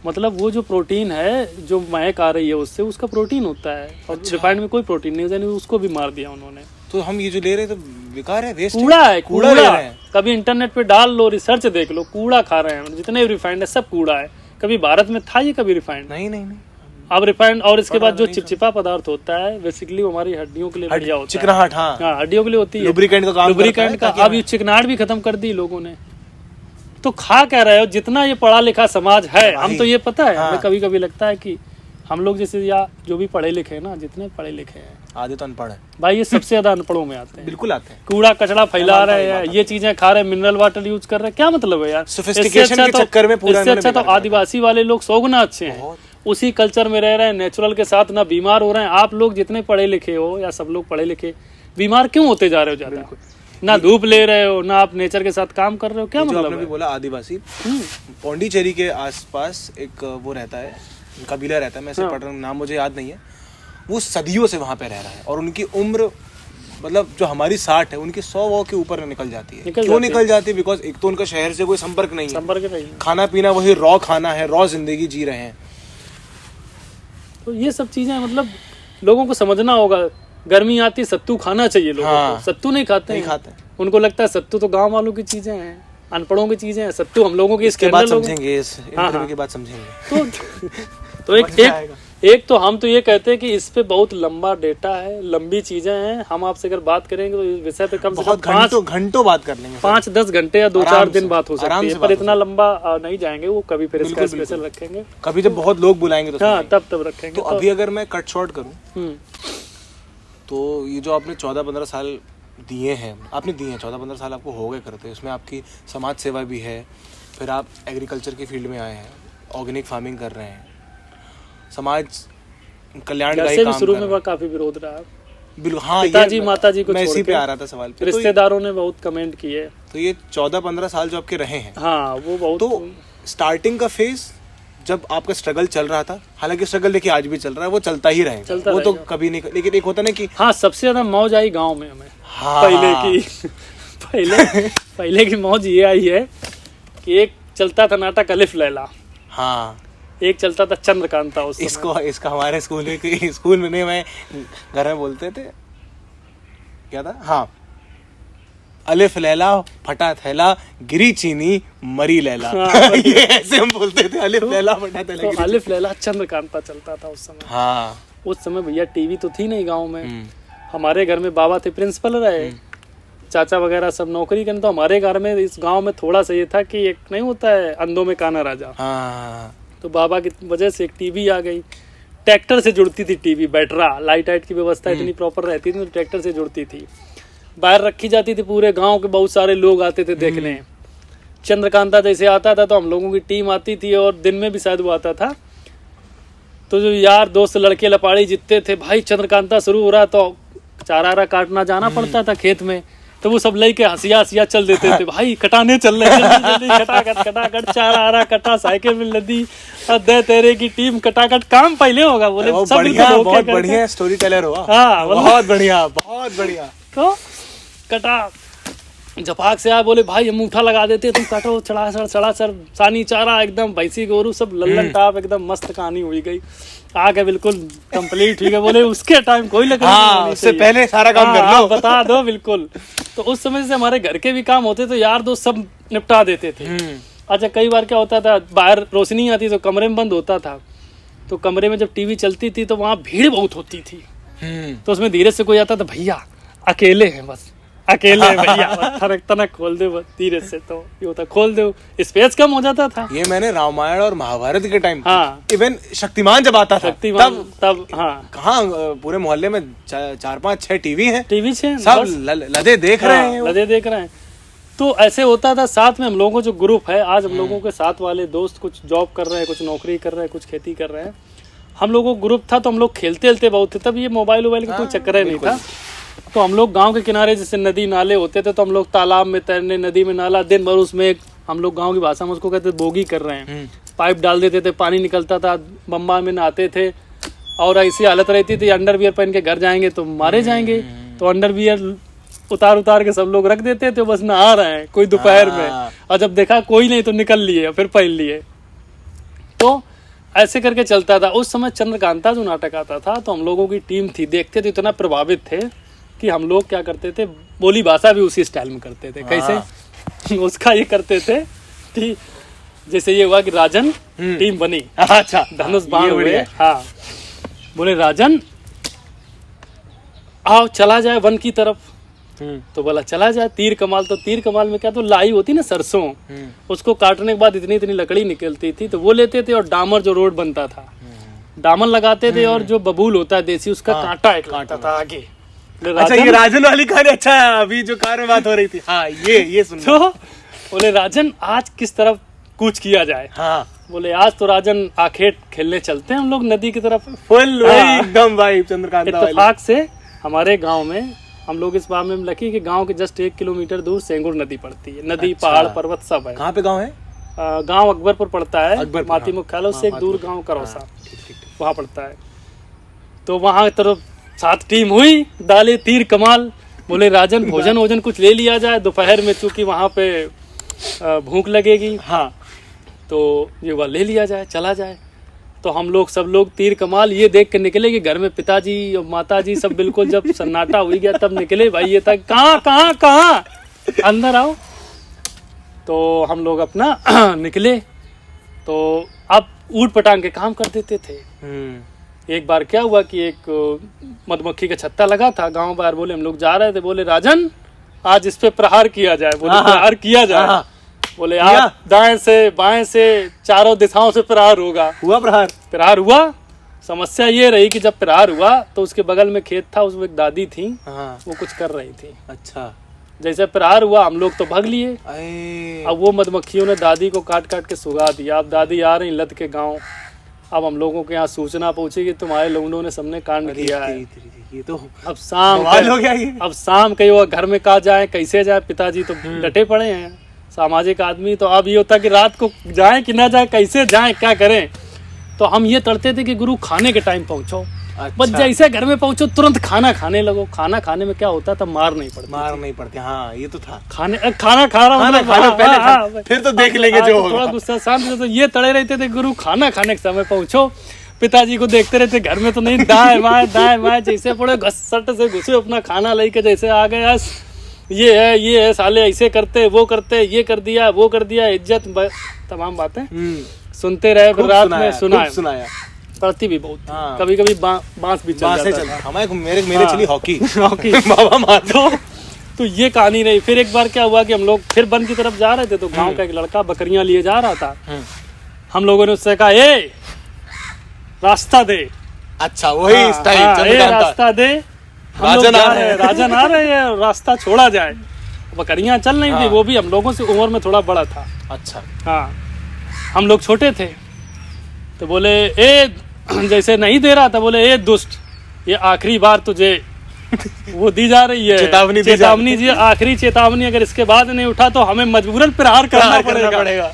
मतलब वो जो प्रोटीन है जो महक आ रही है उससे, उसका प्रोटीन होता है। और अच्छा। रिफाइंड में कोई प्रोटीन नहीं, यानी उसको भी मार दिया उन्होंने।
तो हम ये जो ले रहे हैं तो बेकार है, वेस्ट
कूड़ा है, कूड़ा ले रहे हैं। कभी इंटरनेट पे डाल लो, रिसर्च देख लो, कूड़ा खा रहे हैं। जितने भी रिफाइंड है सब कूड़ा है। कभी भारत में था ये कभी रिफाइंड?
नहीं।
अब रिफाइंड, और इसके बाद जो चिपचिपा पदार्थ होता है बेसिकली हमारी हड्डियों के लिए बढ़िया होता है,
चिकनाहट, हाँ
हाँ हड्डियों के लिए होती है,
लुब्रिकेंट का काम
लुब्रिकेंट का। अब ये चिकनाहट भी खत्म कर दी लोगों ने। तो खा क्या रहे हो, जितना ये पढ़ा लिखा समाज है, हम तो ये पता है, हमें कभी कभी लगता है कि हम लोग जैसे या जो भी पढ़े लिखे हैं ना, जितने पढ़े लिखे हैं,
आधे तो अनपढ़ है
भाई ये सबसे ज्यादा अनपढ़ों में आते हैं।
बिल्कुल आते हैं,
कूड़ा कचड़ा फैला रहे हैं, ये चीजें खा रहे हैं, मिनरल वाटर यूज कर रहे हैं, क्या मतलब है यार।
सोफिस्टिकेशन के चक्कर में पूरा
इससे अच्छा तो आदिवासी वाले लोग 100 गुना अच्छे हैं, उसी कल्चर में रह रहे हैं, नेचुरल के साथ, ना बीमार हो रहे हैं। आप लोग जितने पढ़े लिखे हो या सब लोग पढ़े लिखे, बीमार क्यों होते जा रहे हो ज्यादा? ना धूप ले रहे हो, ना आप नेचर के साथ काम कर रहे हो, क्या मतलब?
आपने भी बोला आदिवासी, पौंडीचेरी के आसपास एक वो रहता है, कबीला रहता है, मैं इसे पढ़ रहा हूँ, नाम मुझे याद नहीं है, वो सदियों से वहां पे रह रहा है और उनकी उम्र मतलब जो हमारी 60 है, उनकी 100 के ऊपर निकल जाती है। क्यों निकल जाती है? बिकॉज एक तो उनका शहर से कोई संपर्क नहीं है, खाना पीना वही रॉ खाना है, रॉ जिंदगी जी रहे हैं।
तो ये सब चीजें मतलब लोगों को समझना होगा। गर्मी आती, सत्तू खाना चाहिए लोगों को, सत्तू नहीं खाते हैं। उनको लगता है सत्तू तो गांव वालों की चीजें हैं, अनपढ़ों की चीजें हैं, सत्तू हम लोगों की।
इसके बाद समझेंगे, इस इंटरव्यू के बाद समझेंगे।
तो एक तो हम तो ये कहते हैं कि इस पे बहुत लंबा डेटा है, लंबी चीजें हैं। हम आपसे अगर बात करेंगे तो इस विषय पे कम से कम
घंटों बात कर लेंगे,
5-10 घंटे या 2-4 दिन बात हो सकती है, पर इतना लंबा नहीं जाएंगे। वो कभी फिर इसका स्पेशल रखेंगे,
कभी जब बहुत लोग बुलाएंगे तो
हाँ तब रखेंगे।
तो अभी अगर मैं कट शॉर्ट करूँ तो ये जो आपने 14-15 साल दिए हैं, 14-15 साल आपको हो गए करते, उसमें आपकी समाज सेवा भी है, फिर आप एग्रीकल्चर की फील्ड में आए हैं, ऑर्गेनिक फार्मिंग कर रहे हैं, समाज कल्याण का काम
शुरू में काफी विरोध रहा,
बिल्कुल। हाँ,
पिताजी माताजी को
मैं इसी पे आ रहा था सवाल पे।
रिश्तेदारों ने बहुत कमेंट किए।
तो ये 14-15 साल जो आपके रहे हैं,
हाँ वो बहुत,
तो स्टार्टिंग का फेज जब आपका स्ट्रगल चल रहा था, हालांकि स्ट्रगल देखिए आज भी चल रहा है, वो चलता ही रहेगा, वो तो कभी नहीं, लेकिन एक होता ना कि
हाँ सबसे ज्यादा मौज आई गांव में हमें।
हाँ,
पहले की मौज ये आई है कि एक चलता था नाटक अलिफ लैला,
हाँ
एक चलता था चंद्रकांता।
इसका हमारे स्कूल में नहीं, मैं घर में बोलते थे, क्या था, हाँ, अलिफ लैला फटा थैला गिरी चीनी मरी लैला। ये ऐसे हम बोलते थे, अलिफ लैला फटा थैला।
तो अलिफ लैला चंद्रकांता चलता था उस समय।
हाँ
उस समय भैया टीवी तो थी नहीं गांव में। हमारे घर में बाबा थे प्रिंसिपल रहे, चाचा वगैरह सब नौकरी करते। तो हमारे घर में इस गांव में थोड़ा सा ये था कि एक नहीं होता है अंधों में काना राजा, तो बाबा की वजह से एक टीवी आ गई। ट्रैक्टर से जुड़ती थी टीवी, बैटरा, लाइट वाइट की व्यवस्था इतनी प्रॉपर रहती थी, तो ट्रैक्टर से जुड़ती थी, बाहर रखी जाती थी, पूरे गांव के बहुत सारे लोग आते थे देखने। चंद्रकांता जैसे आता था तो हम लोगों की टीम आती थी, और दिन में भी शायद वो आता था। तो जो यार दोस्त लड़के लपाड़ी जितने थे, भाई चंद्रकांता शुरू हो रहा तो चारा काटना जाना पड़ता था खेत में, तो वो सब लेके हंसिया चल देते थे, भाई कटाने चल रहे जल्दी खटाखट चारा कटा, साइकिल में लदी, दे तेरे की टीम कटाकट, काम पहले होगा। बोले सब
बहुत बढ़िया स्टोरी टेलर हुआ,
हाँ
बहुत बढ़िया।
तो कटा जपाक से आए, बोले भाई हम मुठा लगा देते, तुम काटो, चढ़ा सर सानी चारा एकदम, भैंसी गोरू सब लल्लन टाप, एकदम मस्त कहानी हुई गई आगे, बिल्कुल कंप्लीट ठीक है। बोले उसके टाइम कोई लकड़ी नहीं,
उससे पहले सारा काम कर लो,
बता दो बिल्कुल। तो उस समय से हमारे घर के भी काम होते तो यार दोस्त सब निपटा देते थे। अच्छा कई बार क्या होता था, बाहर रोशनी आती तो कमरे में बंद होता था, तो कमरे में जब टीवी चलती थी तो वहाँ भीड़ बहुत होती थी, तो उसमें धीरे से कोई आता था, भैया अकेले हैं, बस अकेले भैया तनक खोल दे धीरे से, तो ये होता खोल दो, स्पेस कम हो जाता था।
ये मैंने रामायण और महाभारत के टाइम,
हाँ
इवन शक्तिमान जब आता था
तब हाँ,
कहाँ पूरे मोहल्ले में 4-5-6 टीवी हैं, सब लदे देख रहे हैं।
तो ऐसे होता था। साथ में हम लोगों को जो ग्रुप है, आज हम लोगों के साथ वाले दोस्त कुछ जॉब कर रहे हैं, कुछ नौकरी कर रहे हैं, कुछ खेती कर रहे हैं, हम लोगों को ग्रुप था, तो हम लोग खेलते बहुत थे। तब ये मोबाइल का कोई चक्कर नहीं था। तो हम लोग गांव के किनारे जैसे नदी नाले होते थे, तो हम लोग तालाब में तैरने, नदी में नाला, दिन भर उसमें, हम लोग गांव की भाषा में उसको कहते थे बोगी कर रहे हैं, पाइप डाल देते थे, पानी निकलता था, बम्बा में नहाते थे, और ऐसी हालत रहती थी अंडरवियर पहन के घर जाएंगे तो मारे जाएंगे, तो अंडरवियर उतार के सब लोग रख देते थे, बस नहा रहे हैं कोई दोपहर में, और जब देखा कोई नहीं तो निकल लिए, फिर पहन लिए। तो ऐसे करके चलता था। उस समय चंद्रकांता जो नाटक आता था, तो हम लोगों की टीम थी, देखते थे, इतना प्रभावित थे कि हम लोग क्या करते थे, बोली भाषा भी उसी स्टाइल में करते थे। कैसे उसका ये करते थे कि जैसे ये हुआ कि राजन टीम बनी,
अच्छा
धनुष बाण
ये
हुए।
बढ़िया।
हाँ, बोले राजन आओ चला जाए वन की तरफ। तो बोला चला जाए। तीर कमाल, तो तीर कमाल में क्या, तो लाई होती ना सरसों, उसको काटने के बाद इतनी इतनी लकड़ी निकलती थी, तो वो लेते थे और डामर जो रोड बनता था डामर लगाते थे, और जो बबूल होता है देसी उसका कांटा एक लगता था आगे।
अच्छा ये राजन वाली कहानी, अच्छा अभी जो कार में बात हो रही थी, हाँ ये सुन।
तो बोले राजन आज किस तरफ कूच किया जाए।
हाँ
बोले आज तो राजन आखेट खेलने चलते हैं हम लोग नदी की तरफ।
फुल वही एकदम भाई चंद्रकांता वाली।
इत्तेफाक से हमारे गांव में हम लोग इस मामले में लकी कि गांव के जस्ट 1 किलोमीटर दूर सेंगुर नदी पड़ती है। नदी
अच्छा।
पहाड़ पर्वत सब है।
कहाँ पे गांव है?
गांव अकबरपुर पड़ता है,
अकबरपुर,
माती
हाँ।
मुख्यालय से एक दूर गांव करौसा,
ठीक।
वहाँ पड़ता है। तो वहाँ तरफ 7 टीम हुई, डाले तीर कमाल। बोले राजन भोजन वोजन कुछ ले लिया जाए, दोपहर में चूंकि वहाँ पे भूख लगेगी।
हाँ
तो ये वह ले लिया जाए, चला जाए। तो हम लोग सब लोग तीर कमाल ये देख के निकले कि घर में पिताजी और माताजी सब बिल्कुल जब सन्नाटा हुई गया तब निकले। भाई ये तक कहाँ अंदर आओ। तो हम लोग अपना निकले। तो अब ऊट पटांग के काम कर देते थे। एक बार क्या हुआ कि एक मधुमक्खी का छत्ता लगा था गांव बाहर। बोले हम लोग जा रहे थे, बोले राजन आज इस पे प्रहार किया जाए। बोले प्रहार किया जाए। बोले आप दाएं से बाएं से चारों दिशाओं से प्रहार होगा।
हुआ
प्रहार हुआ। समस्या ये रही कि जब प्रहार हुआ तो उसके बगल में खेत था, उसमें एक दादी थी, वो कुछ कर रही थी।
अच्छा
जैसे प्रहार हुआ हम लोग तो भाग लिए।
अये।
अब वो मधुमक्खियों ने दादी को काट काट के सुगा दिया। अब दादी आ रही लद के गांव। अब हम लोगों के यहाँ सूचना पहुंची कि तुम्हारे लोगों ने सबने कांड किया है।
ये तो
अब शाम
हो गया ये।
अब शाम कहीं वो घर में कहा जाए कैसे जाए, पिताजी तो डटे पड़े हैं सामाजिक आदमी। तो अब ये होता कि रात को जाए कि ना जाए, कैसे जाए, क्या करें। तो हम ये तड़ते थे कि गुरु खाने के टाइम पहुंचो।
अच्छा।
बस जैसे घर में पहुंचो तुरंत खाना खाने लगो। खाना खाने में क्या होता था, मार नहीं पड़ती।
हाँ ये तो था।
खाना खा रहा हूँ
पहले फिर तो देख लेंगे जो होगा।
थोड़ा गुस्सा शांत से। तो ये तड़े रहते थे गुरु खाना खाने के समय पहुंचो। पिताजी को देखते रहते घर में तो नहीं, दाएं बाएं जैसे पड़े घसट से घुसे अपना खाना लेके जैसे आ गए। ये है साले ऐसे करते वो करते, ये कर दिया वो कर दिया, इज्जत तमाम बातें सुनते रहे। फिर रात में सुनाया पड़ती भी बहुत।
हाँ।
कभी कभी बांस भी चल जाता था।
हमारे मेरे चली हॉकी
बाबा मारो। तो ये कहानी रही। फिर एक बार क्या हुआ कि हम लोग फिर वन की तरफ जा रहे थे, तो गांव का एक लड़का बकरियां लिए जा रहा था। हम लोगों ने उससे कहा ए रास्ता दे।
अच्छा वही स्टाइल
रास्ता दे, राजन आ रहे हैं, रास्ता छोड़ा जाए। बकरियां चल नहीं थी, वो भी हम लोगों से उम्र में थोड़ा बड़ा था।
अच्छा
हाँ, हम लोग छोटे थे। तो बोले ए जैसे नहीं दे रहा था, बोले ए दुष्ट ये आखिरी बार तुझे वो दी जा रही है चेतावनी जी, आखिरी चेतावनी। अगर इसके बाद नहीं उठा तो हमें मजबूरन प्रहार करना पड़ेगा।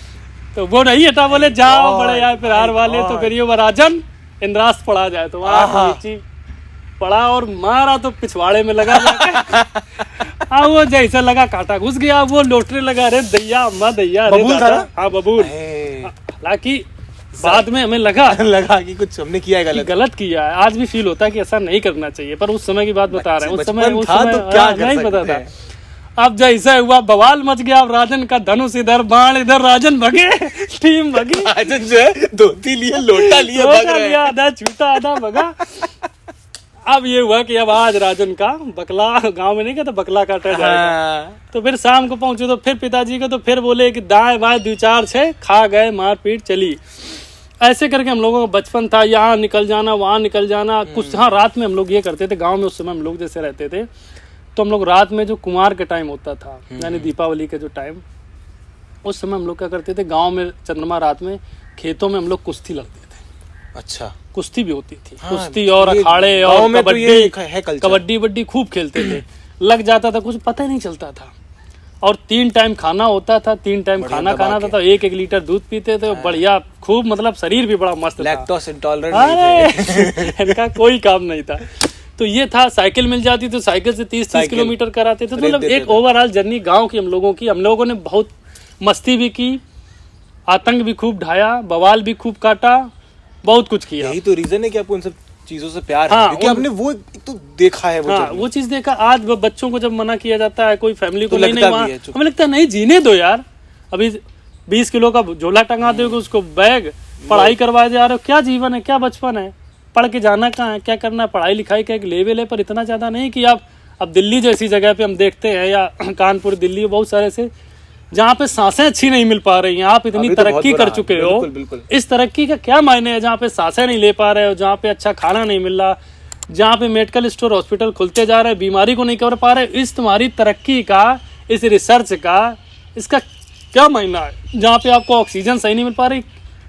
तो वो नहीं हटा। बोले जाओ बड़े यार प्रहार वाले। तो फिर ये राजन इंद्रास पड़ा जाए तो वहाँ पड़ा और मारा तो पिछवाड़े में लगा हाँ वो जैसे लगा कांटा घुस गया। वो लोटने लगा, अरे दैया अम्मा दैया।
बबूल था ना?
हाँ बबूल। हालांकि बाद में हमें लगा
कि कुछ हमने किया है
गलत किया है। आज भी फील होता है कि ऐसा नहीं करना चाहिए, पर उस समय की बात बता रहे हैं। उस समय
तो क्या
नहीं पता था। अब जैसे हुआ बवाल मच गया। अब राजन का धनुष इधर, बाण इधर, राजन भगे, टीम भगी।
राजन जो है धोती लिए लोटा लिए
आधा छूटा आधा भगा। अब ये हुआ कि अब आज राजन का बकला, गांव में नहीं कहता बकला काटा जाएगा। तो फिर शाम को पहुंचे तो फिर पिताजी को तो फिर बोले कि दाएं बाएं 2-4 6 खा गए, मार पीट चली। ऐसे करके हम लोगों का बचपन था। यहाँ निकल जाना, वहाँ निकल जाना। कुछ हाँ रात में हम लोग ये करते थे गांव में। उस समय हम लोग जैसे रहते थे तो हम लोग रात में जो कुमार का टाइम होता था, यानी दीपावली का जो टाइम, उस समय हम लोग क्या करते थे गाँव में चंद्रमा रात में खेतों में हम लोग कुश्ती लड़ते थे।
अच्छा
कुश्ती भी होती थी। हाँ, कुश्ती और अखाड़े और कबड्डी वड्डी खूब खेलते थे। लग जाता था, कुछ पता ही नहीं चलता था। और 3 टाइम खाना होता था, 3 टाइम खाना खाना था। 1-1 लीटर दूध पीते थे। बढ़िया खूब, मतलब शरीर भी बड़ा मस्त था।
लैक्टोज इंटॉलरेंट
इनका कोई काम नहीं था। तो ये था, साइकिल मिल जाती तो साइकिल से 30-30 किलोमीटर कराते थे। मतलब एक ओवरऑल जर्नी गाँव की हम लोगों ने बहुत मस्ती भी की, आतंक भी खूब ढाया, बवाल भी खूब काटा, बहुत कुछ किया।
यही तो रीजन है कि आपको उन सब चीजों से प्यार है, क्योंकि आपने वो तो देखा है।
वो चीज देखा। आज बच्चों को जब मना किया जाता है कोई फैमिली को, नहीं हमें लगता है नहीं जीने दो यार। अभी 20 किलो का झोला टंगा दोगे, उसको बैग, पढ़ाई करवाए जा रहे हो। क्या जीवन है, क्या बचपन है? पढ़ के जाना कहाँ है, क्या करना है? पढ़ाई लिखाई का एक लेवल है, पर इतना ज़्यादा नहीं कि आप अब दिल्ली जैसी जगह पे हम देखते हैं, या कानपुर, दिल्ली, बहुत सारे से जहाँ पे सांसें अच्छी नहीं मिल पा रही हैं। आप इतनी तरक्की कर चुके हो, इस तरक्की का क्या मायने है जहाँ पे सांसें नहीं ले पा रहे हो, जहाँ पे अच्छा खाना नहीं मिल रहा, जहाँ पे मेडिकल स्टोर, हॉस्पिटल खुलते जा रहे हैं, बीमारी को नहीं कर पा रहे। इस तुम्हारी तरक्की का, इस रिसर्च का, इसका क्या मायना है? जहाँ पे आपको ऑक्सीजन सही नहीं मिल पा रही,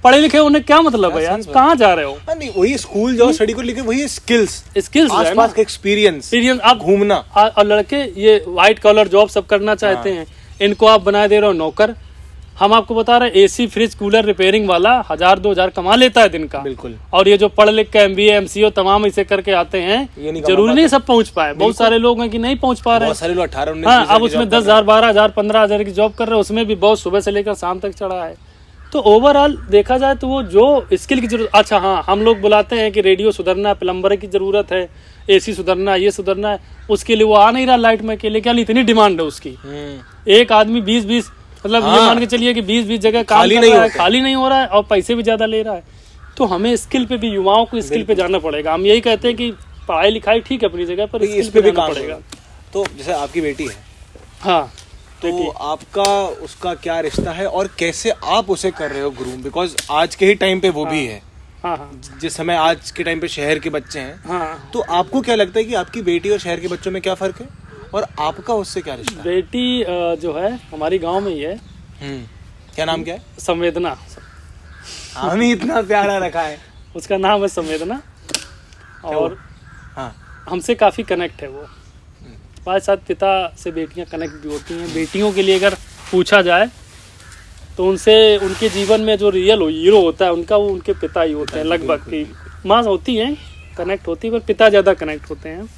पढ़े लिखे होने क्या मतलब है यार? कहाँ जा रहे हो?
नहीं, वही स्कूल जाओ, स्टडी को लेके वही स्किल्स
आसपास
का एक्सपीरियंस
आप
घूमना।
और लड़के ये व्हाइट कॉलर जॉब सब करना चाहते हैं, इनको आप बना दे रहे हो नौकर। हम आपको बता रहे हैं, एसी, फ्रिज, कूलर रिपेयरिंग वाला 1000-2000 कमा लेता है दिन का।
बिल्कुल।
और ये जो पढ़ लिख के MBA MCO तमाम इसे करके आते हैं, जरूरी नहीं सब पहुंच पाए। बहुत सारे लोग हैं कि नहीं पहुंच पा रहे हैं।
सारे लोग 18-19
हाँ, अब उसमें 10,000, 12,000, 15,000 की जॉब कर रहे हैं, उसमें भी बहुत सुबह से लेकर शाम तक चढ़ा है। तो ओवरऑल देखा जाए तो वो जो स्किल की जरूरत, अच्छा हाँ, हम लोग बुलाते हैं कि रेडियो सुधरना है, प्लम्बर की जरूरत है, AC सुधरना है, ये सुधरना है, उसके लिए वो आ नहीं रहा लाइट में अकेले। क्या इतनी डिमांड है उसकी? एक आदमी 20-20, मतलब ये मान के चलिए कि 20-20 जगह काम कर रहा है, खाली नहीं हो रहा है, और पैसे भी ज्यादा ले रहा है। तो हमें स्किल पे भी, युवाओं को स्किल पे जाना पड़ेगा। हम यही कहते हैं कि पढ़ाई लिखाई ठीक है अपनी जगह, पर
इस पे भी काम पड़ेगा। तो जैसे आपकी बेटी है,
हाँ,
तो आपका उसका क्या रिश्ता है और कैसे आप उसे कर रहे हो ग्रूम? बिकॉज आज के ही टाइम पे वो भी है।
हाँ,
जिस समय आज के टाइम पे शहर के बच्चे हैं,
हाँ,
तो आपको क्या लगता है कि आपकी बेटी और शहर के बच्चों में क्या फर्क है, और आपका उससे क्या रिश्ता है?
बेटी जो है हमारी गांव में ही है।
क्या नाम क्या है?
संवेदना।
हमें इतना प्यारा रखा है।
उसका नाम है संवेदना, और
हाँ,
हमसे काफी कनेक्ट है वो। हमारे साथ पिता से बेटियां कनेक्ट भी होती हैं। बेटियों के लिए अगर पूछा जाए तो उनसे, उनके जीवन में जो रियल हीरो होता है उनका, वो उनके पिता ही होते हैं लगभग। की माँ होती हैं कनेक्ट होती है, पर पिता ज़्यादा कनेक्ट होते हैं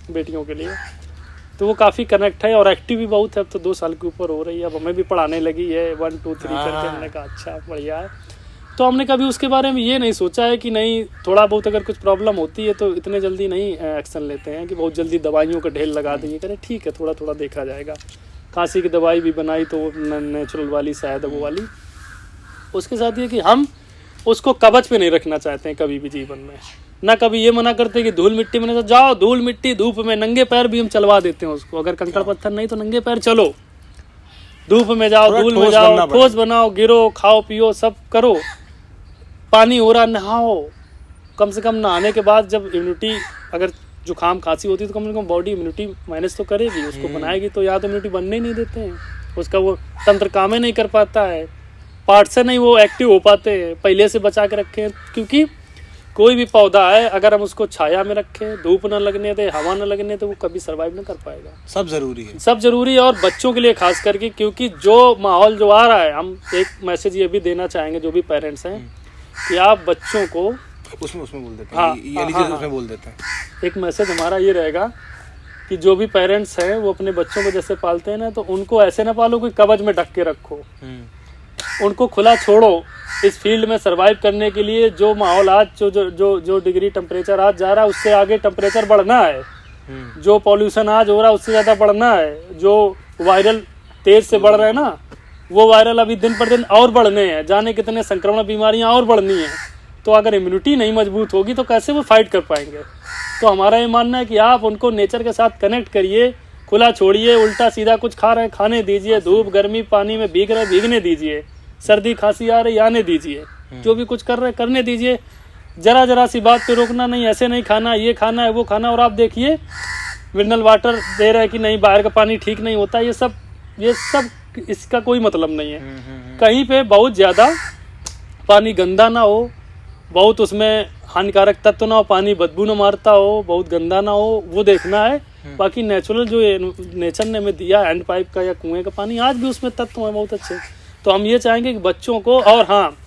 बेटियों के लिए। तो वो काफ़ी कनेक्ट है और एक्टिव भी बहुत है। अब तो 2 साल के ऊपर हो रही है, अब हमें भी पढ़ाने लगी है 1 2 3 करके। हमने कहा अच्छा बढ़िया है। तो हमने कभी उसके बारे में ये नहीं सोचा है कि नहीं, थोड़ा बहुत अगर कुछ प्रॉब्लम होती है तो इतने जल्दी नहीं एक्शन लेते हैं कि बहुत जल्दी दवाइयों का ढेर लगा देंगे। करें ठीक है, थोड़ा थोड़ा देखा जाएगा। खांसी की दवाई भी बनाई तो नेचुरल वाली, शायद वो वाली। उसके साथ ये कि हम उसको कवच पे नहीं रखना चाहते हैं कभी भी जीवन में। ना कभी ये मना करते कि धूल मिट्टी में, जाओ धूल मिट्टी धूप में, नंगे पैर भी हम चलवा देते हैं उसको। अगर कंकड़ पत्थर नहीं तो नंगे पैर चलो, धूप में जाओ, धूल में जाओ, ठोस बनाओ, गिरो, खाओ पियो, सब करो। पानी हो रहा, नहाओ। कम से कम नहाने के बाद जब इम्यूनिटी, अगर जुकाम खांसी होती है तो कम से कम बॉडी इम्यूनिटी मैनेज तो करेगी, उसको बनाएगी। तो या तो इम्यूनिटी बनने ही नहीं देते हैं, उसका वो तंत्र काम ही नहीं कर पाता है, पार्ट से नहीं वो एक्टिव हो पाते हैं। पहले से बचा के रखें, क्योंकि कोई भी पौधा है अगर हम उसको छाया में रखें, धूप न लगने दे, हवा न लगने, तो वो कभी सर्वाइव न कर पाएगा।
सब जरूरी है, सब
जरूरी है। और बच्चों के लिए खास करके, क्योंकि जो माहौल जो आ रहा है, हम एक मैसेज ये भी देना चाहेंगे जो भी पेरेंट्स हैं कि आप बच्चों को
उसमें बोल देते हैं। हाँ, उसमें बोल देते हैं। एक
मैसेज हमारा ये रहेगा कि जो भी पेरेंट्स हैं वो अपने बच्चों को जैसे पालते हैं ना, तो उनको ऐसे ना पालो कि कवच में ढक के रखो। उनको खुला छोड़ो इस फील्ड में सरवाइव करने के लिए। जो माहौल आज जो डिग्री टेम्परेचर आज जा रहा है, उससे आगे टेम्परेचर बढ़ना है। जो पॉल्यूशन आज हो रहा है उससे ज़्यादा बढ़ना है। जो वायरल तेज से बढ़ रहे हैं ना, वो वायरल अभी दिन पर दिन और बढ़ने हैं। जाने कितने संक्रमण बीमारियां और बढ़नी हैं। तो अगर इम्यूनिटी नहीं मजबूत होगी तो कैसे वो फाइट कर पाएंगे। तो हमारा ये मानना है कि आप उनको नेचर के साथ कनेक्ट करिए, खुला छोड़िए। उल्टा सीधा कुछ खा रहे हैं खाने दीजिए, धूप गर्मी पानी में भीग रहे भीगने दीजिए, सर्दी खांसी आ रही आने दीजिए, जो भी कुछ कर रहे करने दीजिए। जरा सी बात पे रोकना नहीं, ऐसे नहीं खाना, ये खाना है वो खाना। और आप देखिए मिनरल वाटर दे रहे हैं कि नहीं, बाहर का पानी ठीक नहीं होता। ये सब इसका कोई मतलब नहीं है। कहीं पे बहुत ज़्यादा पानी गंदा ना हो, बहुत उसमें हानिकारक तत्व ना हो, पानी बदबू ना मारता हो, बहुत गंदा ना हो, वो देखना है। बाकी नेचुरल जो नेचर ने हमें दिया हैंड पाइप का या कुएं का पानी, आज भी उसमें तत्व हैं बहुत अच्छे। तो हम ये चाहेंगे कि बच्चों को, और हाँ,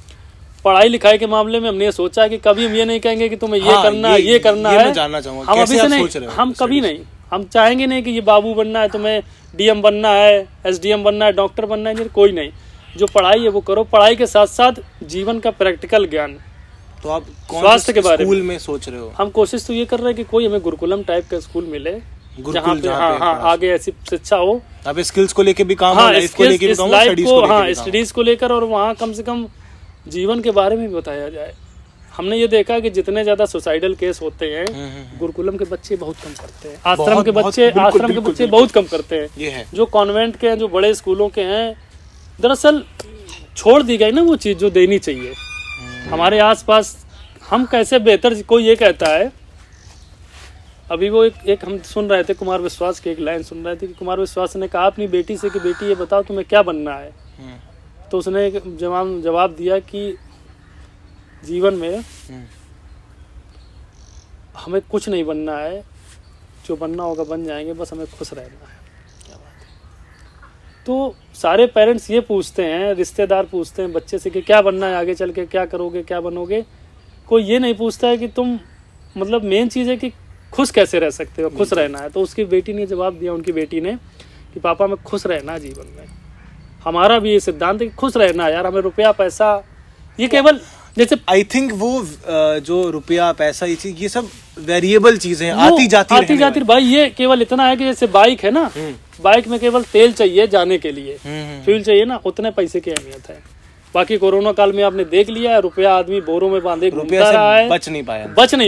पढ़ाई लिखाई के मामले में हमने ये सोचा कि कभी हम ये नहीं कहेंगे कि तुम्हें ये करना है, ये करना है। हम अभी से नहीं, हम कभी नहीं, हम चाहेंगे नहीं कि ये बाबू बनना है, तुम्हें डीएम बनना है, एसडीएम बनना है, डॉक्टर बनना है, कोई नहीं। जो पढ़ाई है वो करो, पढ़ाई के साथ साथ जीवन का प्रैक्टिकल ज्ञान।
तो आप
स्वास्थ्य के बारे
में सोच रहे हो?
हम कोशिश तो ये कर रहे हैं कि कोई हमें गुरुकुलम टाइप का स्कूल मिले, जहाँ पे हाँ आगे ऐसी शिक्षा हो,
अब स्किल्स को लेके भी काम हो, लाइफ को लेके भी काम हो,
स्टडीज को लेकर, और वहाँ कम से कम जीवन के बारे में भी बताया जाए। हमने ये देखा कि जितने ज्यादा सुसाइडल केस होते हैं गुरुकुलम के बच्चे बहुत कम करते हैं, आश्रम के बच्चे बहुत कम करते हैं।
ये है
जो कॉन्वेंट के हैं, जो बड़े स्कूलों के हैं, दरअसल छोड़ दी गई ना वो चीज जो देनी चाहिए। हमारे आसपास हम कैसे बेहतर, कोई ये कहता है, अभी वो एक हम सुन रहे थे कुमार विश्वास की एक लाइन सुन रहे थे कि कुमार विश्वास ने कहा अपनी बेटी से कि बेटी ये बताओ तुम्हें क्या बनना है, तो उसने जवाब दिया कि जीवन में हमें कुछ नहीं बनना है, जो बनना होगा बन जाएंगे, बस हमें खुश रहना है। क्या बात है। तो सारे पेरेंट्स ये पूछते हैं, रिश्तेदार पूछते हैं बच्चे से कि क्या बनना है, आगे चल के क्या करोगे, क्या बनोगे। कोई ये नहीं पूछता है कि तुम, मतलब मेन चीज़ है कि खुश कैसे रह सकते हो, खुश रहना है। तो उसकी बेटी ने जवाब दिया, उनकी बेटी ने, कि पापा मैं खुश रहना है जीवन में। हमारा भी ये सिद्धांत है कि खुश रहना है यार, हमें रुपया पैसा ये केवल जैसे
आई थिंक वो जो रुपया पैसा ये सब वेरिएबल चीजें हैं, आती जाती
भाई। ये केवल इतना है कि जैसे बाइक है ना, बाइक में केवल तेल चाहिए जाने के लिए, फ्यूल चाहिए ना, उतने पैसे की अहमियत है। बाकी कोरोना काल में आपने देख लिया है, रुपया आदमी बोरों में बांधे घूमता रहा है,
बच नहीं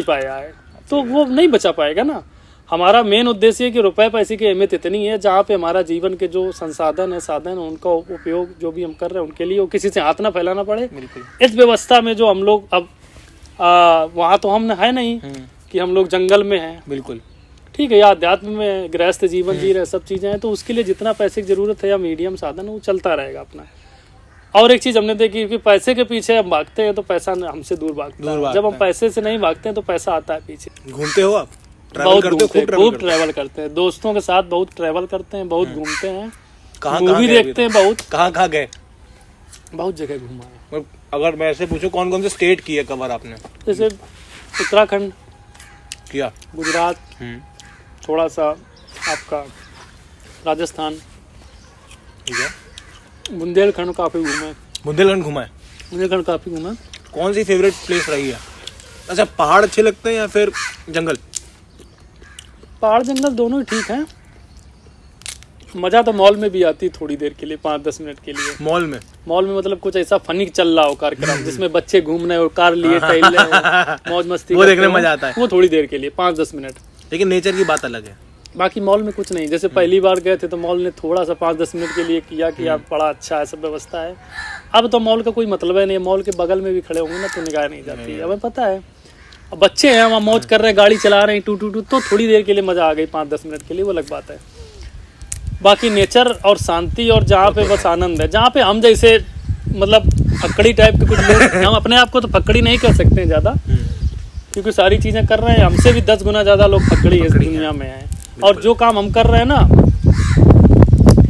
पाया है,
तो वो नहीं बचा पाएगा ना। हमारा मेन उद्देश्य है कि रुपए पैसे की अहमियत इतनी है, जहाँ पे हमारा जीवन के जो संसाधन है, साधन है, उनका उपयोग जो भी हम कर रहे हैं उनके लिए, वो किसी से हाथ ना फैलाना पड़े। इस व्यवस्था में जो हम लोग अब वहाँ तो हम है नहीं कि हम लोग जंगल में हैं,
बिल्कुल
ठीक है, या अध्यात्म में गृहस्थ जीवन जी रहे, सब चीजें हैं, तो उसके लिए जितना पैसे की जरूरत है या मीडियम साधन है वो चलता रहेगा अपना। और एक चीज हमने देखी कि पैसे के पीछे हम भागते हैं तो पैसा हमसे दूर भागता है। जब हम पैसे से नहीं भागते हैं तो पैसा आता है पीछे।
घूमते हो आप?
बहुत खूब ट्रैवल करते हैं, दोस्तों के साथ बहुत ट्रैवल करते हैं, बहुत घूमते हैं, मूवी देखते हैं, बहुत
कहाँ गए?
बहुत जगह घूमा है।
अगर मैं ऐसे पूछूं कौन कौन से स्टेट किए कवर आपने?
जैसे उत्तराखंड
किया,
गुजरात, थोड़ा सा आपका राजस्थान,
ठीक है,
बुंदेलखंड काफी घूमे।
बुंदेलखंड काफी घूमा। कौन सी फेवरेट प्लेस रही है? अच्छा, पहाड़ अच्छे लगते हैं या फिर जंगल?
पहाड़ जंगल दोनों ही ठीक हैं। मजा तो मॉल में भी आती थोड़ी देर के लिए, 5-10 मिनट के लिए।
मॉल में
मतलब कुछ ऐसा फनी चल रहा हो कार्यक्रम जिसमें बच्चे घूम रहे हो, कार लिए टहल रहे हो, मौज मस्ती,
वो देखने में मजा आता है।
वो थोड़ी देर के लिए 5-10 मिनट।
लेकिन नेचर की बात अलग है।
बाकी मॉल में कुछ नहीं। जैसे पहली बार गए थे तो मॉल ने थोड़ा सा 5-10 मिनट के लिए किया कि यार बड़ा अच्छा है, सब व्यवस्था है। अब तो मॉल का कोई मतलब है नहीं, मॉल के बगल में भी खड़े होंगे ना तो निगाह नहीं जाती। हमें पता है अब बच्चे हैं, वहाँ मौज कर रहे हैं, गाड़ी चला रहे हैं, टू तो थोड़ी देर के लिए मजा आ गई, 5-10 मिनट के लिए, वो अलग बात है। बाकी नेचर और शांति और जहाँ पे बस आनंद है, जहाँ पे हम जैसे मतलब फक्कड़ी टाइप के कुछ लोग, हम अपने आप को तो फक्कड़ी नहीं कर सकते हैं ज़्यादा, क्योंकि सारी चीज़ें कर रहे हैं, हमसे भी 10 गुना ज़्यादा लोग फक्कड़ी इस दुनिया में हैं। और जो काम हम कर रहे हैं ना,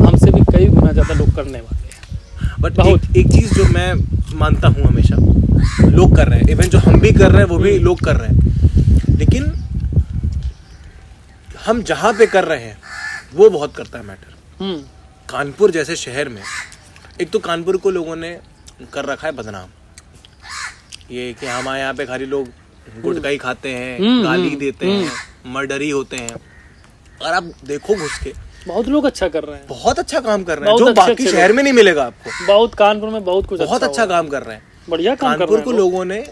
हमसे भी कई गुना ज़्यादा लोग करने वाले हैं।
बट बहुत एक चीज़ जो मैं मानता हूँ हमेशा, लोग कर रहे हैं, इवन जो हम भी कर रहे हैं वो भी लोग कर रहे हैं, लेकिन हम जहाँ पे कर रहे हैं वो बहुत करता है मैटर। कानपुर जैसे शहर में, एक तो कानपुर को लोगों ने कर रखा है बदनाम, ये कि हमारे यहाँ पे खाली लोग गुटखा ही खाते हैं, गाली देते हैं, मर्डरी होते हैं। और आप देखो घुस के, बहुत
लोग अच्छा कर रहे हैं,
बहुत अच्छा काम कर रहे हैं, जो बाकी शहर में नहीं मिलेगा आपको।
बहुत कानपुर में बहुत कुछ
बहुत अच्छा काम कर रहे हैं,
बढ़िया काम कर रहे हैं।
कानपुर को लोगों ने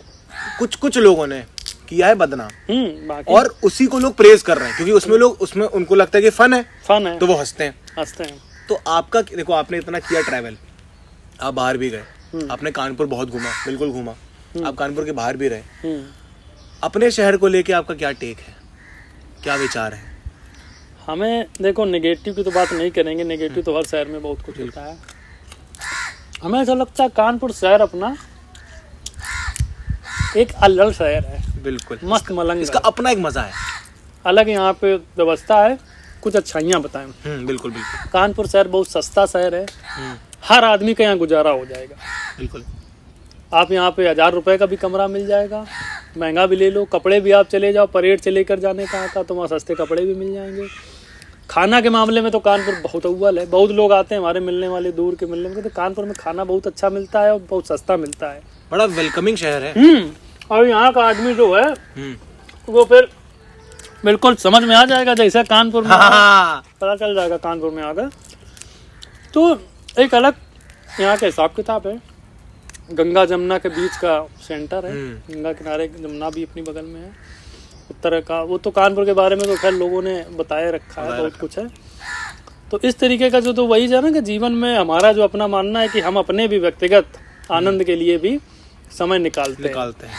कुछ लोगों ने किया है बदनाम, और उसी को लोग प्रेज कर रहे हैं, क्योंकि उसमें उनको लगता है कि फन है, तो वो हंसते हैं। तो आपका देखो, आपने इतना किया ट्रैवल, आप बाहर भी गए, आपने कानपुर बहुत घूमा, बिल्कुल घूमा, आप कानपुर के बाहर भी रहे, अपने शहर को लेके आपका क्या टेक है, क्या विचार है?
हमें देखो, नेगेटिव की तो बात नहीं करेंगे, नेगेटिव तो हर शहर में बहुत कुछ होता है। हमें ऐसा लगता है कानपुर शहर अपना एक अलग शहर है,
बिल्कुल
मस्त मलंग,
इसका अपना एक मजा है,
अलग यहाँ पे व्यवस्था है। कुछ अच्छाइयाँ बताएं।
बिल्कुल।
कानपुर शहर बहुत सस्ता शहर है, हर आदमी का यहाँ गुजारा हो जाएगा।
बिल्कुल,
आप यहाँ पे 1000 रुपए का भी कमरा मिल जाएगा, महंगा भी ले लो। कपड़े भी आप चले जाओ, परेड से लेकर जाने का आता तो वहाँ सस्ते कपड़े भी मिल जाएंगे। खाना के मामले में तो कानपुर बहुत अव्वल है। बहुत लोग आते हैं हमारे मिलने वाले, दूर के मिलने में, तो कानपुर में खाना बहुत अच्छा मिलता है और बहुत सस्ता मिलता है,
बड़ा वेलकमिंग शहर है।
और यहाँ का आदमी जो है वो फिर बिल्कुल समझ में आ जाएगा, जैसे कानपुर में
हाँ।
पता चल जाएगा कानपुर में आकर। तो एक अलग यहाँ का हिसाब किताब है। गंगा जमुना के बीच का सेंटर है, गंगा किनारे जमुना भी अपनी बगल में है। उत्तर का वो तो कानपुर के बारे में तो खैर लोगों ने बताया रखा है, बहुत कुछ है। तो इस तरीके का जो तो वही है ना कि जीवन में हमारा जो अपना मानना है कि हम अपने भी व्यक्तिगत आनंद के लिए भी समय निकालते हैं।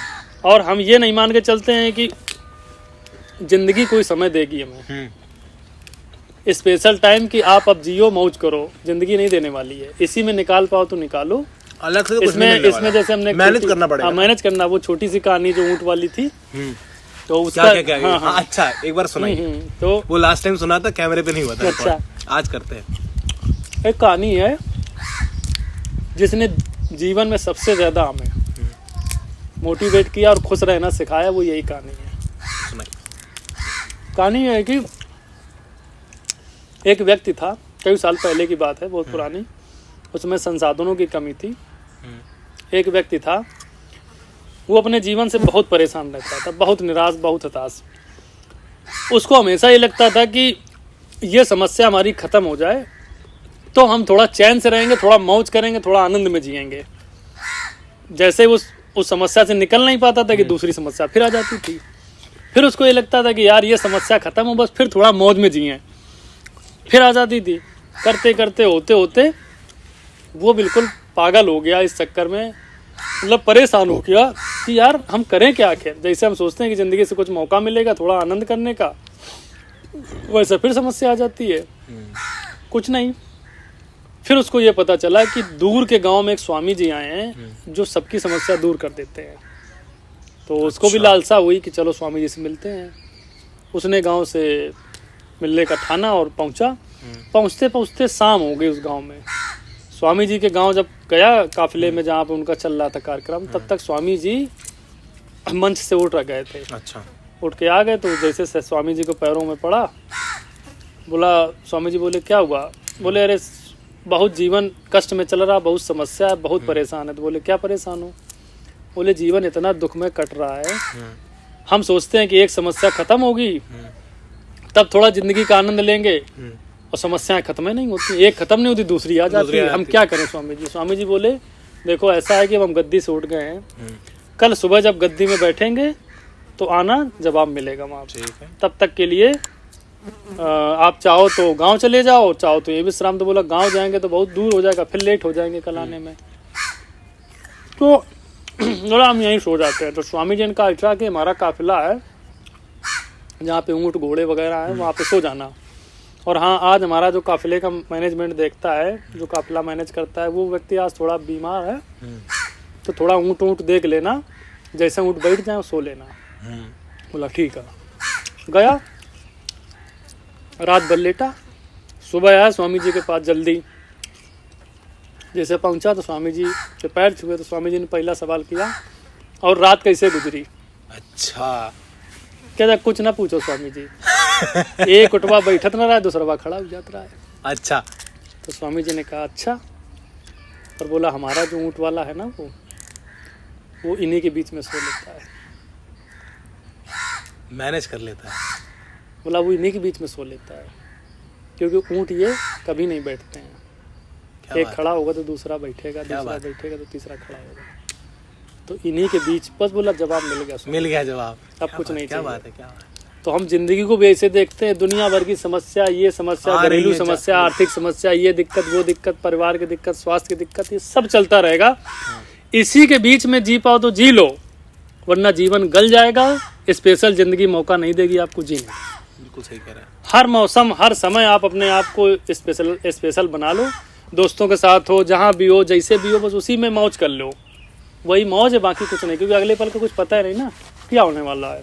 और हम ये नहीं मान के चलते हैं कि जिंदगी कोई समय देगी हमें स्पेशल टाइम की आप अब जियो मौज करो, जिंदगी नहीं देने वाली है। इसी में निकाल पाओ तो निकालो,
अलग से
इसमें जैसे हमने
मैनेज करना पड़ेगा।
मैनेज करना। वो छोटी सी कहानी जो ऊंट वाली थी, तो उसका
क्या हाँ, अच्छा एक बार सुनाइए।
तो
वो लास्ट टाइम सुना था, कैमरे पे नहीं हुआ था।
अच्छा,
आज करते हैं।
एक कहानी है जिसने जीवन में सबसे ज्यादा हमें मोटिवेट किया और खुश रहना सिखाया, वो यही कहानी है। कहानी है कि एक व्यक्ति था, कई साल पहले की बात है, बहुत पुरानी। उसमें संसाधनों की कमी थी। एक व्यक्ति था, वो अपने जीवन से बहुत परेशान रहता था, बहुत निराश, बहुत हताश। उसको हमेशा ये लगता था कि ये समस्या हमारी ख़त्म हो जाए तो हम थोड़ा चैन से रहेंगे, थोड़ा मौज करेंगे, थोड़ा आनंद में जिएंगे। जैसे उस समस्या से निकल नहीं पाता था कि दूसरी समस्या फिर आ जाती थी। फिर उसको ये लगता था कि यार ये समस्या ख़त्म हो, बस फिर थोड़ा मौज में जिए, फिर आ जाती थी। करते करते होते होते वो बिल्कुल पागल हो गया इस चक्कर में, मतलब परेशान हो गया कि यार हम करें क्या आखिर। जैसे हम सोचते हैं कि ज़िंदगी से कुछ मौका मिलेगा थोड़ा आनंद करने का, वैसे फिर समस्या आ जाती है, कुछ नहीं। फिर उसको ये पता चला कि दूर के गांव में एक स्वामी जी आए हैं जो सबकी समस्या दूर कर देते हैं। तो उसको भी लालसा हुई कि चलो स्वामी जी से मिलते हैं। उसने गांव से मिलने का ठाना और पहुंचा। पहुंचते पहुंचते शाम हो गई उस गांव में। स्वामी जी के गांव जब गया काफिले में जहाँ पे उनका चल रहा था कार्यक्रम, तब तक स्वामी जी मंच से उठ गए थे।
अच्छा।
उठ के आ गए तो जैसे से स्वामी जी को पैरों में पड़ा, बोला, स्वामी जी बोले क्या हुआ? बोले अरे बहुत जीवन कष्ट में चल रहा, बहुत समस्या है, बहुत परेशान है। तो बोले क्या परेशान हो? बोले जीवन इतना दुख में कट रहा है, हम सोचते हैं कि एक समस्या खत्म होगी तब थोड़ा जिंदगी का आनंद लेंगे, और समस्याएं खत्म नहीं होती, एक खत्म नहीं होती दूसरी आ जाती है। हम क्या करें स्वामी जी? स्वामी जी बोले देखो ऐसा है कि हम गद्दी से उठ गए हैं, कल सुबह जब गद्दी में बैठेंगे तो आना, जवाब मिलेगा वहाँ। तब तक के लिए आप चाहो तो गांव चले जाओ, चाहो तो ये विश्राम। तो बोला गांव जाएंगे तो बहुत दूर हो जाएगा, फिर लेट हो जाएंगे कल आने में, तो बोला हम यहीं सो जाते हैं। तो स्वामी जी ने कहा अच्छा कि हमारा काफिला है जहाँ पे ऊँट घोड़े वगैरह हैं, वहाँ पे सो जाना। और हाँ, आज हमारा जो काफिले का मैनेजमेंट देखता है, जो काफिला मैनेज करता है, वो व्यक्ति आज थोड़ा बीमार है, तो थोड़ा ऊँट देख लेना, जैसे ऊँट बैठ जाए सो लेना। बोला ठीक है। गया, रात भर लेटा, सुबह आया स्वामी जी के पास जल्दी। जैसे पहुंचा तो स्वामी जी के पैर छुए, तो स्वामी जी ने पहला सवाल किया और रात कैसे गुजरी?
अच्छा।
क्या कुछ ना पूछो स्वामी जी, एक उठवा बैठत ना रहा, दूसरा खड़ा हो जाता रहा है। अच्छा। तो स्वामी जी ने कहा अच्छा, और बोला हमारा जो ऊँट वाला है ना, वो इन्हीं के बीच में सो लेता है,
मैनेज कर लेता है।
बोला वो इन्हीं के बीच में सो लेता है, क्योंकि ऊँट ये कभी नहीं बैठते हैं। एक खड़ा होगा तो दूसरा बैठेगा, दूसरा बैठेगा तो तीसरा खड़ा होगा, तो इन्हीं के बीच। बस बोला जवाब मिल गया जवाब, अब कुछ नहीं। क्या बात है, क्या बात है। तो हम जिंदगी को भी ऐसे देखते हैं, दुनिया भर की समस्या, ये समस्या, घरेलू समस्या, आर्थिक समस्या, ये दिक्कत, वो दिक्कत, परिवार की दिक्कत, स्वास्थ्य की दिक्कत, ये सब चलता रहेगा। इसी के बीच में जी पाओ तो जी लो, वरना जीवन गल जाएगा। स्पेशल जिंदगी मौका नहीं देगी आपको जीने।
बिल्कुल सही कह रहे हैं।
हर मौसम, हर समय आप अपने आप को स्पेशल बना लो। दोस्तों के साथ हो, जहाँ भी हो, जैसे भी हो, बस उसी में मौज कर लो, वही मौज है, बाकी कुछ नहीं। क्योंकि अगले पल का कुछ पता है नहीं ना, क्या होने वाला है,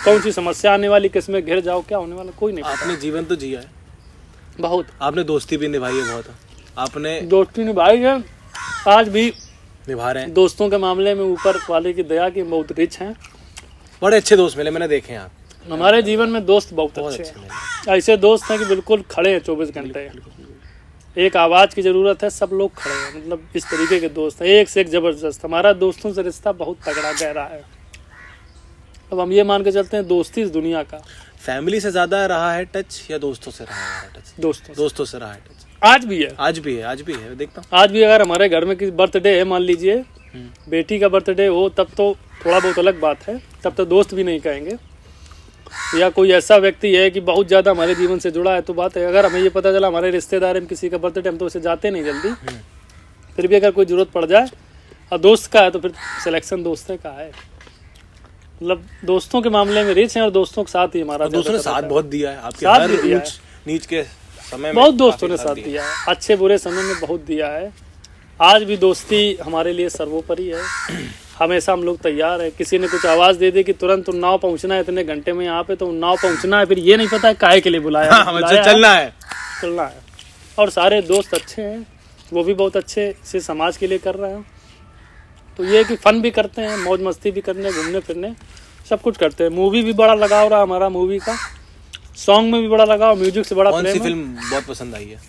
कौन सी समस्या आने वाली, किस में घिर जाओ, क्या होने वाला, कोई नहीं।
आपने जीवन तो जिया है
बहुत,
आपने दोस्ती भी निभाई है बहुत, आपने
दोस्ती निभाई है, आज भी
निभा रहे हैं।
दोस्तों के मामले में ऊपर वाले की दया की बहुत रिच हैं।
बड़े अच्छे दोस्त मिले, मैंने देखे हैं। आप
हमारे जीवन में दोस्त बहुत अच्छे हैं, ऐसे दोस्त हैं कि बिल्कुल खड़े हैं 24 घंटे। एक आवाज़ की ज़रूरत है, सब लोग खड़े हैं, मतलब इस तरीके के दोस्त हैं, एक से एक ज़बरदस्त। हमारा दोस्तों से रिश्ता बहुत तगड़ा गहरा है। अब हम ये मान के चलते हैं दोस्ती इस दुनिया का।
फैमिली से ज्यादा रहा है टच या दोस्तों से रहा है टच? दोस्तों से रहा है टच।
आज भी है,
आज भी है, देखता हूँ।
आज भी अगर हमारे घर में किसी बर्थडे है, मान लीजिए बेटी का बर्थडे हो, तब तो थोड़ा बहुत अलग बात है, तब तो दोस्त भी नहीं कहेंगे। या कोई ऐसा व्यक्ति है कि बहुत ज़्यादा हमारे जीवन से जुड़ा है तो बात है। अगर हमें ये पता चला हमारे रिश्तेदार में किसी का बर्थडे, हम तो उसे जाते नहीं जल्दी। फिर भी अगर कोई ज़रूरत पड़ जाए और दोस्त का है तो फिर सिलेक्शन दोस्त का है। मतलब दोस्तों के मामले में रिच हैं और दोस्तों के साथ ही हमारा,
दोस्तों ने साथ बहुत दिया है आपके
साथ
हर
भी दिया
नीच के समय में,
बहुत दोस्तों ने साथ दिया है, अच्छे बुरे समय में बहुत दिया है। आज भी दोस्ती हमारे लिए सर्वोपरि है। हमेशा हम लोग तैयार है, किसी ने कुछ आवाज़ दे दी कि तुरंत नाव पहुंचना है इतने घंटे में यहाँ पे, तो नाव पहुंचना है, फिर ये नहीं पता है काहे के लिए बुलाया,
चलना है।
और सारे दोस्त अच्छे हैं, वो भी बहुत अच्छे से समाज के लिए कर रहे हैं। तो ये कि फन भी करते हैं, मौज मस्ती भी करने, घूमने फिरने, सब कुछ करते हैं। मूवी भी बड़ा लगाव रहा हमारा, मूवी का सॉन्ग में भी बड़ा लगाव, म्यूजिक से बड़ा प्रेम है।
कौन सी फिल्म बहुत पसंद आई है?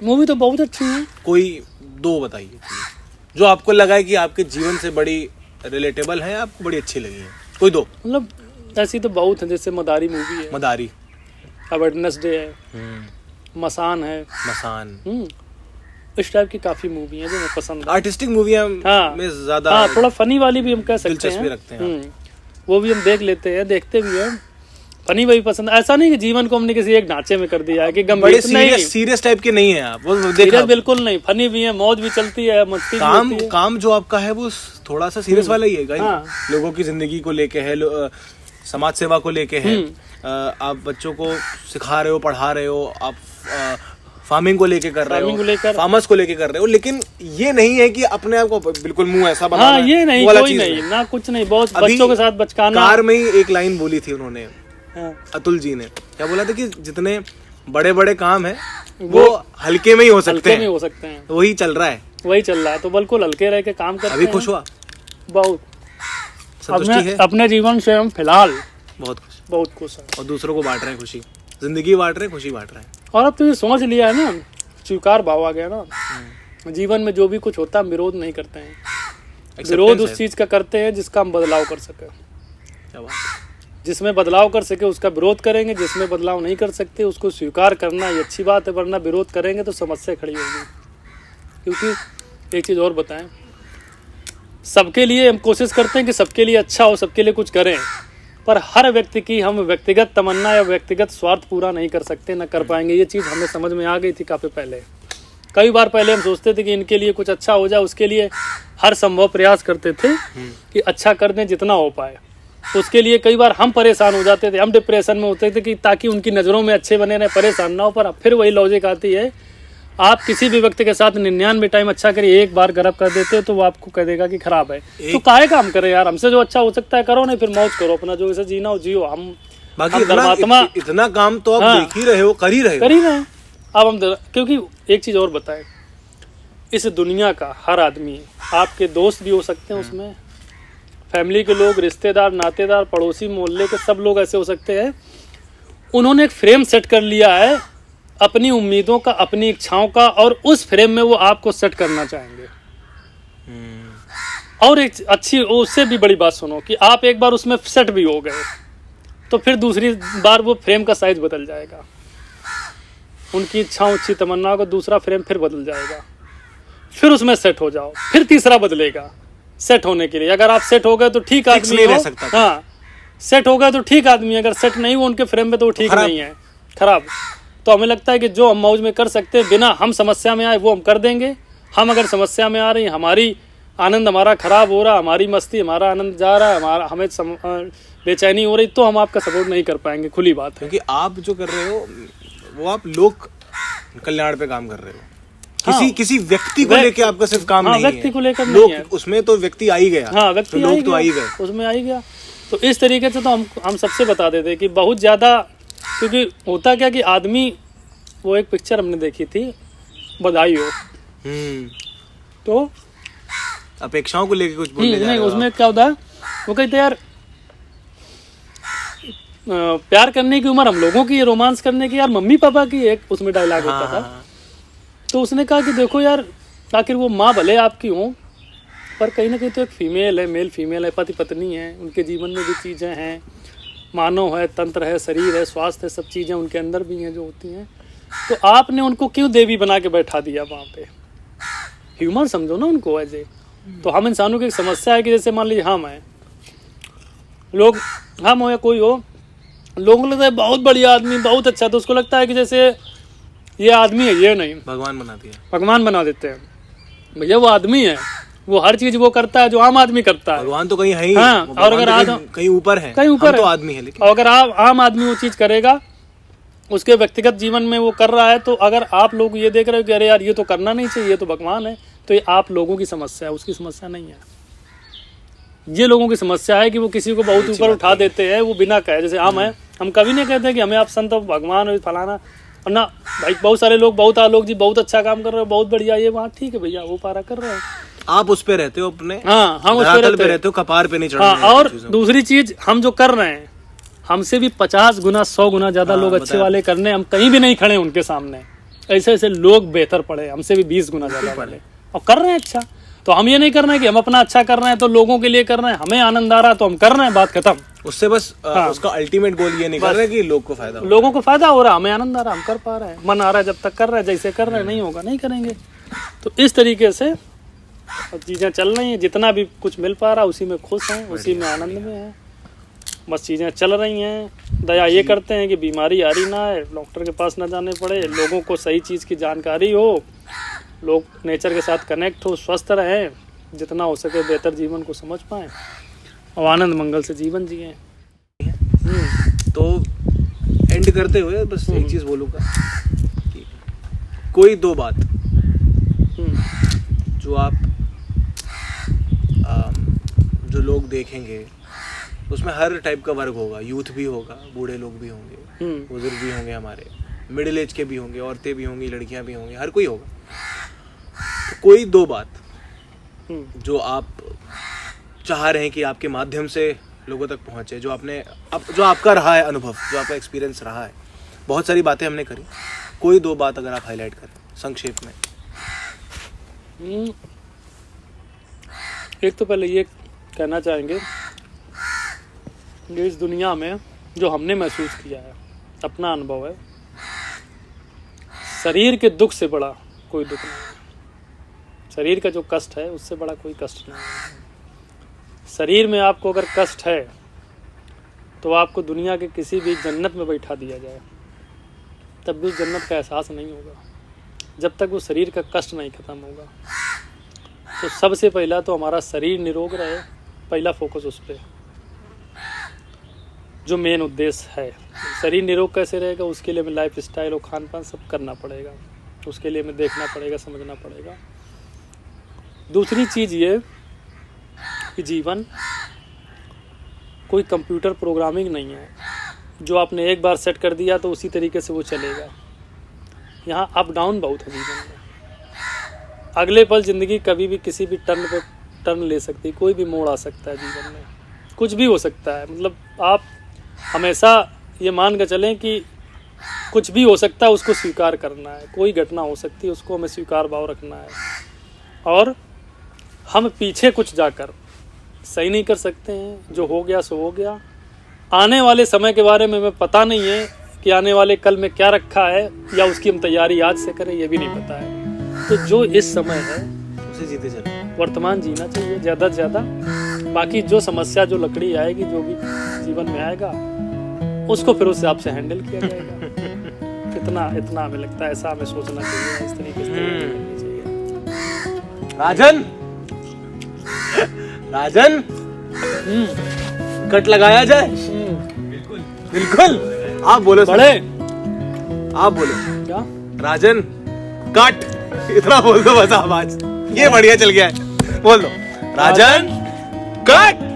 मूवी तो बहुत अच्छी है।
कोई दो बताइए जो आपको लगा है कि आपके जीवन से बड़ी रिलेटेबल है, आपको बड़ी अच्छी लगी है, कोई दो।
मतलब ऐसी तो बहुत है, जैसे मदारी मूवी है,
मदारी,
वेडनेसडे है, मसान है, इस टाइप की काफी मूवी हैं जो मैं पसंद है।
आर्टिस्टिक मूवियाँ में ज्यादा,
हाँ, थोड़ा फनी वाली भी हम कह सकते हैं,
दिलचस्पी रखते हैं।
वो भी हम देख लेते हैं, देखते भी हैं। फनी वही पसंद। ऐसा नहीं कि जीवन को हमने किसी एक ढांचे में कर दिया है कि गंभीर,
सीरियस टाइप के नहीं है आप, वो
सीरियस बिल्कुल नहीं, फनी भी है, मौज भी चलती है, मस्ती भी होती है।
काम जो आपका है वो थोड़ा सा सीरियस वाला ही है। हाँ। लोगों की जिंदगी को लेके है, समाज सेवा को लेके है। आप बच्चों को सिखा रहे हो, पढ़ा रहे हो, आप फार्मिंग को लेके कर रहे हो, फार्मर्स को लेके कर रहे हो, लेकिन ये नहीं है कि अपने आप को बिल्कुल मुंह ऐसा बनाना।
हाँ, ये नहीं, कोई नहीं ना, कुछ नहीं, बहुत बच्चों के साथ बचकाना।
कार में ही एक लाइन बोली थी उन्होंने, अतुल जी ने क्या बोला था कि जितने बड़े बड़े काम है वो हल्के में ही हो सकते हैं। वही चल रहा है,
तो बिल्कुल हल्के रह के काम करते हैं।
अभी खुश हुआ?
बहुत
संतुष्टि है
अपने जीवन से, हम फिलहाल बहुत खुश हैं
और दूसरों को बांट रहे हैं खुशी, जिंदगी बांट रहे हैं, खुशी बांट रहे हैं।
और अब तो ये समझ लिया है ना, स्वीकार भाव आ गया ना, जीवन में जो भी कुछ होता है हम विरोध नहीं करते हैं। विरोध उस चीज का करते हैं जिसका हम बदलाव कर सके। जिसमें बदलाव कर सके उसका विरोध करेंगे, जिसमें बदलाव नहीं कर सकते उसको स्वीकार करना ये अच्छी बात है, वरना विरोध करेंगे तो समस्या खड़ी होगी। क्योंकि एक चीज़ और बताएं, सबके लिए हम कोशिश करते हैं कि सबके लिए अच्छा हो, सबके लिए कुछ करें, पर हर व्यक्ति की हम व्यक्तिगत तमन्ना या व्यक्तिगत स्वार्थ पूरा नहीं कर सकते, ना कर पाएंगे। ये चीज़ हमें समझ में आ गई थी काफ़ी पहले। कई बार पहले हम सोचते थे कि इनके लिए कुछ अच्छा हो जाए, उसके लिए हर संभव प्रयास करते थे कि अच्छा कर दें जितना हो पाए। उसके लिए कई बार हम परेशान हो जाते थे, हम डिप्रेशन में होते थे कि ताकि उनकी नज़रों में अच्छे बने रहे, परेशान ना हो। पर फिर वही लॉजिक आती है, आप किसी भी व्यक्ति के साथ 99 टाइम अच्छा करिए, एक बार गरब कर देते हो तो वो आपको कह देगा कि खराब है। तो काहे काम करे यार, हमसे जो अच्छा हो सकता है करो, नहीं फिर मौज करो अपना, जो इसे जीना हो जियो। हम
बाकी इतना काम तो आप देख ही रहे हो, कर ही रहे
हैं। अब हम क्योंकि एक चीज़ और बताएं, इस दुनिया का हर आदमी, आपके दोस्त भी हो सकते हैं उसमें, फैमिली के लोग, रिश्तेदार, नातेदार, पड़ोसी, मोहल्ले के सब लोग ऐसे हो सकते हैं। उन्होंने एक फ्रेम सेट कर लिया है अपनी उम्मीदों का, अपनी इच्छाओं का, और उस फ्रेम में वो आपको सेट करना चाहेंगे। और एक अच्छी, उससे भी बड़ी बात सुनो कि आप एक बार उसमें सेट भी हो गए तो फिर दूसरी बार वो फ्रेम का साइज बदल जाएगा। उनकी इच्छाओं, अच्छी तमन्नाओं का दूसरा फ्रेम फिर बदल जाएगा, फिर उसमें सेट हो जाओ, फिर तीसरा बदलेगा सेट होने के लिए। अगर आप सेट हो गए तो ठीक आदमी हो, हाँ, सेट हो गए तो ठीक आदमी, अगर सेट नहीं हो उनके फ्रेम में तो वो ठीक नहीं है, खराब। तो हमें लगता है कि जो हम मौज में कर सकते हैं बिना हम समस्या में आए वो हम कर देंगे। हम अगर समस्या में आ रही, हमारी आनंद हमारा खराब हो रहा, हमारी मस्ती, हमारा आनंद जा रहा है, हमारा हमें बेचैनी हो रही, तो हम आपका सपोर्ट नहीं कर पाएंगे, खुली बात है।
क्योंकि आप जो कर रहे हो वो आप लोक कल्याण पे काम कर रहे हो। किसी व्यक्ति को लेके आपका सिर्फ काम नहीं है, व्यक्ति को लेकर नहीं है, उसमें तो व्यक्ति आ ही गया।
हाँ, व्यक्ति तो लोग तो आ ही गए, उसमें आ ही गया। तो इस तरीके से तो हम सबसे बता देते कि बहुत ज़्यादा, क्योंकि होता क्या कि आदमी, वो एक पिक्चर हमने देखी थी, बधाई हो, तो
अपेक्षाओं को लेके कुछ बोलने जा रहे हो?
उसमें क्या होता है, वो कहते यार प्यार करने की उम्र हम लोगों की, रोमांस करने की यार मम्मी पापा की, एक उसमें डायलॉग होता था। तो उसने कहा कि देखो यार, आखिर वो माँ भले आपकी हो, पर कहीं ना कहीं तो एक फीमेल है, मेल फीमेल है, पति पत्नी है, उनके जीवन में भी चीज़ें हैं, मानव है, तंत्र है, शरीर है, स्वास्थ्य है, सब चीज़ें उनके अंदर भी हैं जो होती हैं। तो आपने उनको क्यों देवी बना के बैठा दिया वहाँ पे? ह्यूमन समझो ना उनको ऐसे। तो हम इंसानों की एक समस्या है कि जैसे मान लीजिए हम हैं, लोग, हम हो या कोई हो, लोगों को लगता है बहुत बढ़िया आदमी, बहुत अच्छा, तो उसको लगता है कि जैसे ये आदमी है, ये नहीं,
भगवान बना दिया,
भगवान बना देते हैं। भैया वो आदमी है, वो हर चीज वो करता है जो आम आदमी करता है।
भगवान तो कहीं है ही।
हाँ, और अगर आज
कहीं ऊपर है,
कहीं ऊपर
तो आदमी है, लेकिन
और अगर आम आदमी वो चीज करेगा, उसके व्यक्तिगत जीवन में वो कर रहा है, तो अगर आप लोग ये देख रहे हो कि अरे यार ये तो करना नहीं चाहिए, ये तो भगवान है, तो ये आप लोगों की समस्या है, उसकी समस्या नहीं है। ये लोगों की समस्या है कि वो किसी को बहुत ऊपर उठा देते हैं, वो बिना कहे। जैसे हम कभी नहीं कहते कि हमें आप संत भगवान और फलाना, और ना भाई बहुत सारे लोग, बहुत लोग जी बहुत अच्छा काम कर रहे हो, बहुत बढ़िया, ये वहाँ ठीक है भैया, वो पारा कर रहे हैं,
आप उस पे रहते हो अपने।
हाँ, हम उस पे रहते
हो, कपार पे नहीं चढ़।
हाँ, और दूसरी चीज, हम जो कर रहे हैं, हमसे भी 50 गुना 100 गुना ज्यादा लोग अच्छे वाले करने, हम कहीं भी नहीं खड़े उनके सामने। ऐसे ऐसे लोग बेहतर पड़े, हमसे भी 20 गुना ज्यादा वाले, और कर रहे हैं अच्छा। तो हम ये नहीं कर रहे हैं कि हम अपना अच्छा कर रहे हैं तो लोगों के लिए कर रहे हैं, हमें आनंद आ रहा है तो हम कर रहे हैं, बात खत्म।
उससे बस उसका अल्टीमेट गोल ये नहीं कर रहे कि लोग को फायदा हो।
लोगों को फायदा हो रहा है, हमें आनंद आ रहा है, हम कर पा रहे हैं, मन आ रहा है, जब तक कर रहे हैं, जैसे कर रहे हैं, नहीं होगा नहीं करेंगे। तो इस तरीके से चीज़ें चल रही हैं, जितना भी कुछ मिल पा रहा है उसी में खुश हैं, उसी में आनंद में हैं, बस चीज़ें चल रही हैं। दया ये करते हैं कि बीमारी आ रही ना है, डॉक्टर के पास ना जाने पड़े, लोगों को सही चीज़ की जानकारी हो, लोग नेचर के साथ कनेक्ट हो, स्वस्थ रहें, जितना हो सके बेहतर जीवन को समझ पाएँ और आनंद मंगल से जीवन जिए।
तो एंड करते हुए बस एक चीज़ बोलूँगा कि कोई दो बात जो आप जो लोग देखेंगे उसमें हर टाइप का वर्ग होगा, यूथ भी होगा, बूढ़े लोग भी होंगे, बुजुर्ग भी होंगे, हमारे मिडिल एज के भी होंगे, औरतें भी होंगी, लड़कियां भी होंगी, हर कोई होगा। तो कोई दो बात जो आप चाह रहे हैं कि आपके माध्यम से लोगों तक पहुंचे, जो आपका रहा है अनुभव, जो आपका एक्सपीरियंस रहा है, बहुत सारी बातें हमने करी, कोई दो बात अगर आप हाईलाइट करें संक्षेप में।
एक तो पहले ये कहना चाहेंगे कि इस दुनिया में जो हमने महसूस किया है, अपना अनुभव है, शरीर के दुख से बड़ा कोई दुख नहीं है। शरीर का जो कष्ट है उससे बड़ा कोई कष्ट नहीं है। शरीर में आपको अगर कष्ट है तो आपको दुनिया के किसी भी जन्नत में बैठा दिया जाए तब भी उस जन्नत का एहसास नहीं होगा, जब तक वो शरीर का कष्ट नहीं खत्म होगा। तो सबसे पहला तो हमारा शरीर निरोग रहे, पहला फोकस उस पर, जो मेन उद्देश्य है। शरीर निरोग कैसे रहेगा, उसके लिए हमें लाइफ स्टाइल और खान पान सब करना पड़ेगा, उसके लिए हमें देखना पड़ेगा, समझना पड़ेगा। दूसरी चीज़ ये कि जीवन कोई कंप्यूटर प्रोग्रामिंग नहीं है, जो आपने एक बार सेट कर दिया तो उसी तरीके से वो चलेगा। यहाँ अप डाउन बहुत है जीवन में, अगले पल ज़िंदगी कभी भी किसी भी टर्न पे टर्न ले सकती है, कोई भी मोड़ आ सकता है जीवन में, कुछ भी हो सकता है। मतलब आप हमेशा ये मान कर चलें कि कुछ भी हो सकता है, उसको स्वीकार करना है। कोई घटना हो सकती है, उसको हमें स्वीकार भाव रखना है, और हम पीछे कुछ जाकर सही नहीं कर सकते हैं। जो हो गया सो हो गया। आने वाले समय के बारे में हमें पता नहीं है कि आने वाले कल में क्या रखा है, या उसकी हम तैयारी आज से करें, ये भी नहीं पता है। तो जो इस समय है
उसे जीते चले,
वर्तमान जीना चाहिए ज़्यादा से ज़्यादा। बाकी जो समस्या, जो लकड़ी आएगी, जो भी जीवन में आएगा, उसको फिर उससे आपसे हैंडल किया जाएगा। इतना हमें लगता है, ऐसा हमें सोचना चाहिए, इस तरीके से करना चाहिए।
राजन कट लगाया जाए। बिल्कुल आप बोलो
बड़े,
आप बोलो
क्या
राजन कट, इतना बोल दो बस आवाज, ये बढ़िया चल गया है, बोल दो राजन कट।